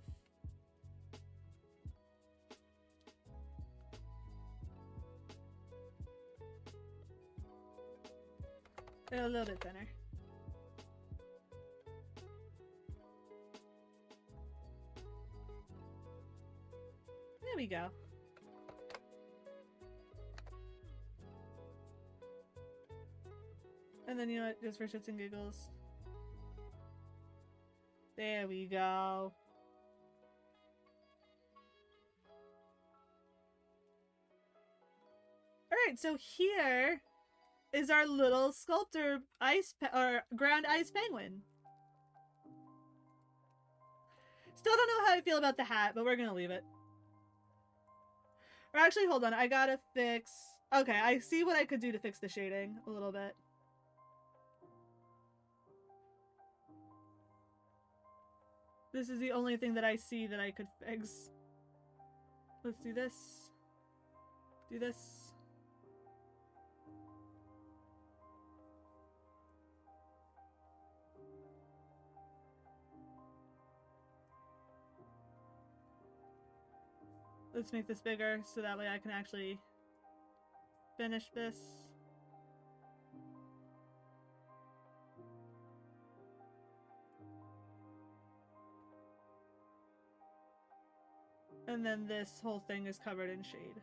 A little bit thinner. There we go. And then, you know what, just for shits and giggles. There we go. Alright, so here is our little sculptor or ground ice penguin. Still don't know how I feel about the hat, but we're gonna leave it. Or actually, hold on, I gotta fix... Okay, I see what I could do to fix the shading a little bit. This is the only thing that I see that I could fix. Let's do this. Do this. Let's make this bigger so that way I can actually finish this. And then this whole thing is covered in shade.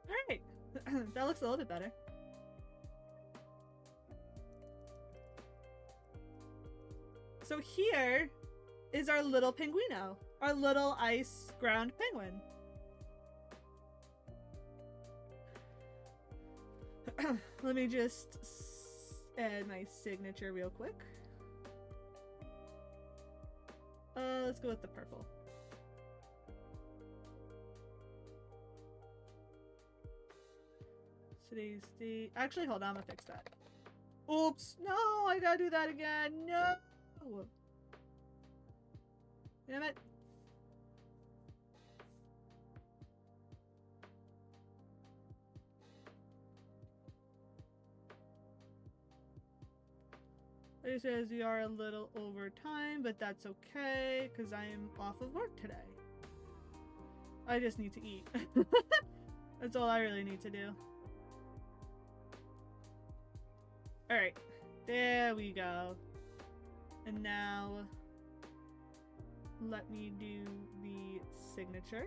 Alright, that looks a little bit better. So here is our little penguino, our little ice ground penguin. Let me just add my signature real quick. Let's go with the purple. Today's date. Actually, hold on, I'm gonna fix that. Oops! No, I gotta do that again. No! Damn it. It says you are a little over time, but that's okay, because I am off of work today. I just need to eat. That's all I really need to do. Alright, there we go. And now, let me do the signature.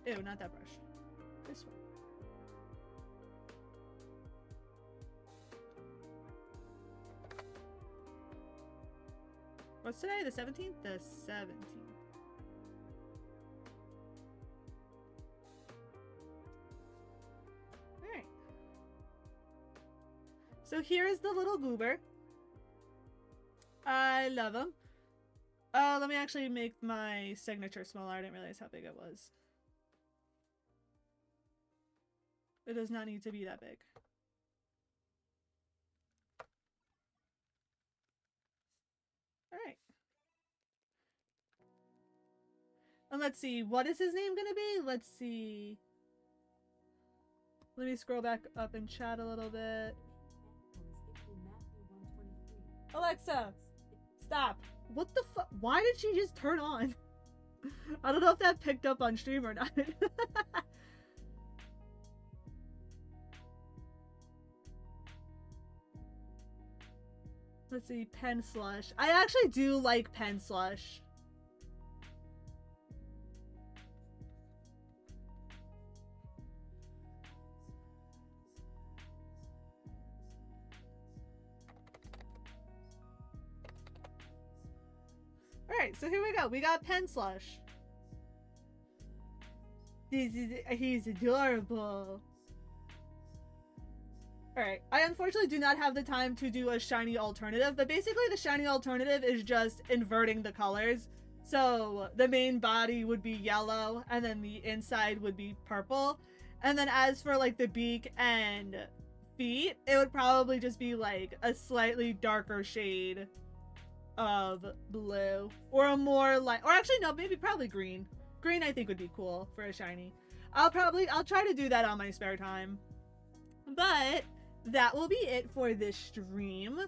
Ew, not that brush. This one. What's today? The 17th? The 17th. Alright. So here's the little goober. I love him. Let me actually make my signature smaller. I didn't realize how big it was. It does not need to be that big. Alright. And let's see, what is his name gonna be? Let's see. Let me scroll back up in chat a little bit. Alexa, stop. What the fuck? Why did she just turn on? I don't know if that picked up on stream or not. Let's see, pen slush. I actually do like pen slush. Alright, so here we go. We got pen slush. He's adorable. Alright, I unfortunately do not have the time to do a shiny alternative, but basically the shiny alternative is just inverting the colors. So the main body would be yellow, and then the inside would be purple. And then as for like the beak and feet, it would probably just be like a slightly darker shade of blue. Or a more like, or actually no, maybe probably green. Green I think would be cool for a shiny. I'll try to do that on my spare time. But that will be it for this stream.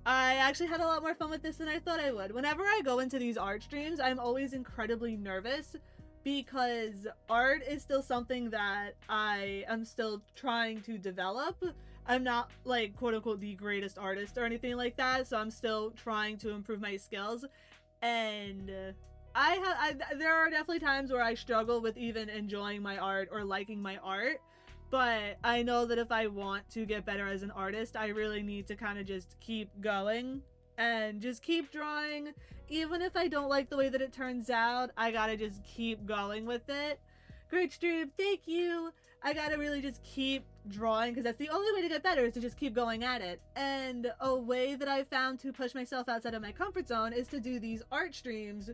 I actually had a lot more fun with this than I thought I would. Whenever I go into these art streams, I'm always incredibly nervous because art is still something that I am still trying to develop. I'm not like quote unquote the greatest artist or anything like that, so I'm still trying to improve my skills. And there are definitely times where I struggle with even enjoying my art or liking my art. But I know that if I want to get better as an artist, I really need to kind of just keep going and just keep drawing. Even if I don't like the way that it turns out, I gotta just keep going with it. Great stream, thank you. I gotta really just keep drawing because that's the only way to get better, is to just keep going at it. And a way that I found to push myself outside of my comfort zone is to do these art streams,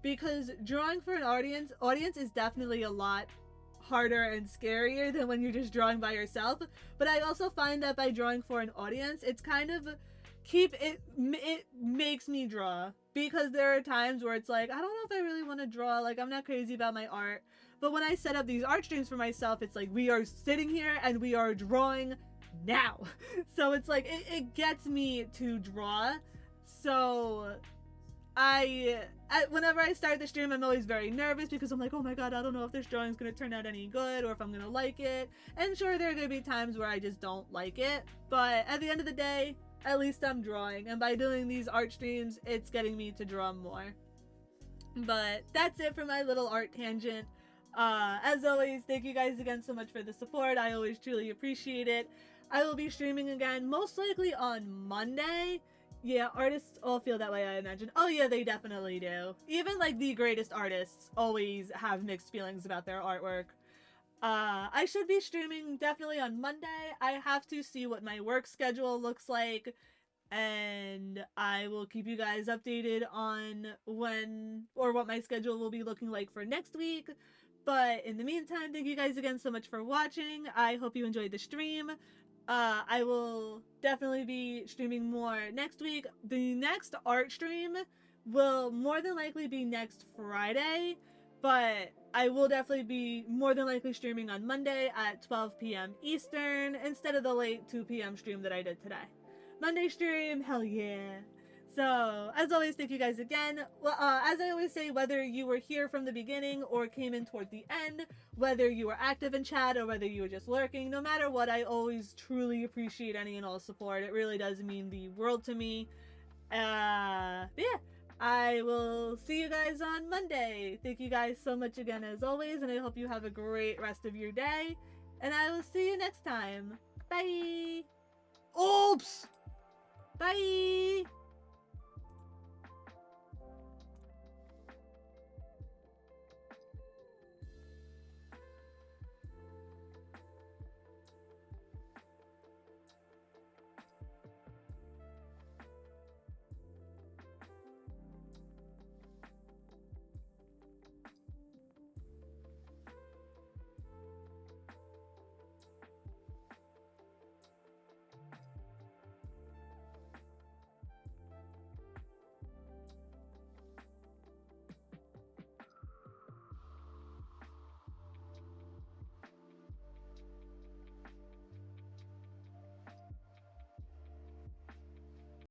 because drawing for an audience is definitely a lot harder and scarier than when you're just drawing by yourself. But I also find that by drawing for an audience, it's kind of it makes me draw, because there are times where it's like, I don't know if I really want to draw, like I'm not crazy about my art. But when I set up these art streams for myself, it's like we are sitting here and we are drawing now. So it's like it gets me to draw. So whenever I start the stream, I'm always very nervous because I'm like, oh my god, I don't know if this drawing is going to turn out any good or if I'm going to like it. And sure, there are going to be times where I just don't like it. But at the end of the day, at least I'm drawing. And by doing these art streams, it's getting me to draw more. But that's it for my little art tangent. As always, thank you guys again so much for the support. I always truly appreciate it. I will be streaming again, most likely on Monday. Yeah, artists all feel that way, I imagine. Oh yeah, they definitely do. Even like the greatest artists always have mixed feelings about their artwork. I should be streaming definitely on Monday. I have to see what my work schedule looks like, and I will keep you guys updated on when or what my schedule will be looking like for next week. But in the meantime, thank you guys again so much for watching. I hope you enjoyed the stream. I will definitely be streaming more next week. The next art stream will more than likely be next Friday, but I will definitely be more than likely streaming on Monday at 12 p.m. Eastern instead of the late 2 p.m. stream that I did today. Monday stream, hell yeah. So, as always, thank you guys again. Well, as I always say, whether you were here from the beginning or came in toward the end, whether you were active in chat or whether you were just lurking, no matter what, I always truly appreciate any and all support. It really does mean the world to me. Yeah, I will see you guys on Monday. Thank you guys so much again as always, and I hope you have a great rest of your day. And I will see you next time. Bye! Oops! Bye!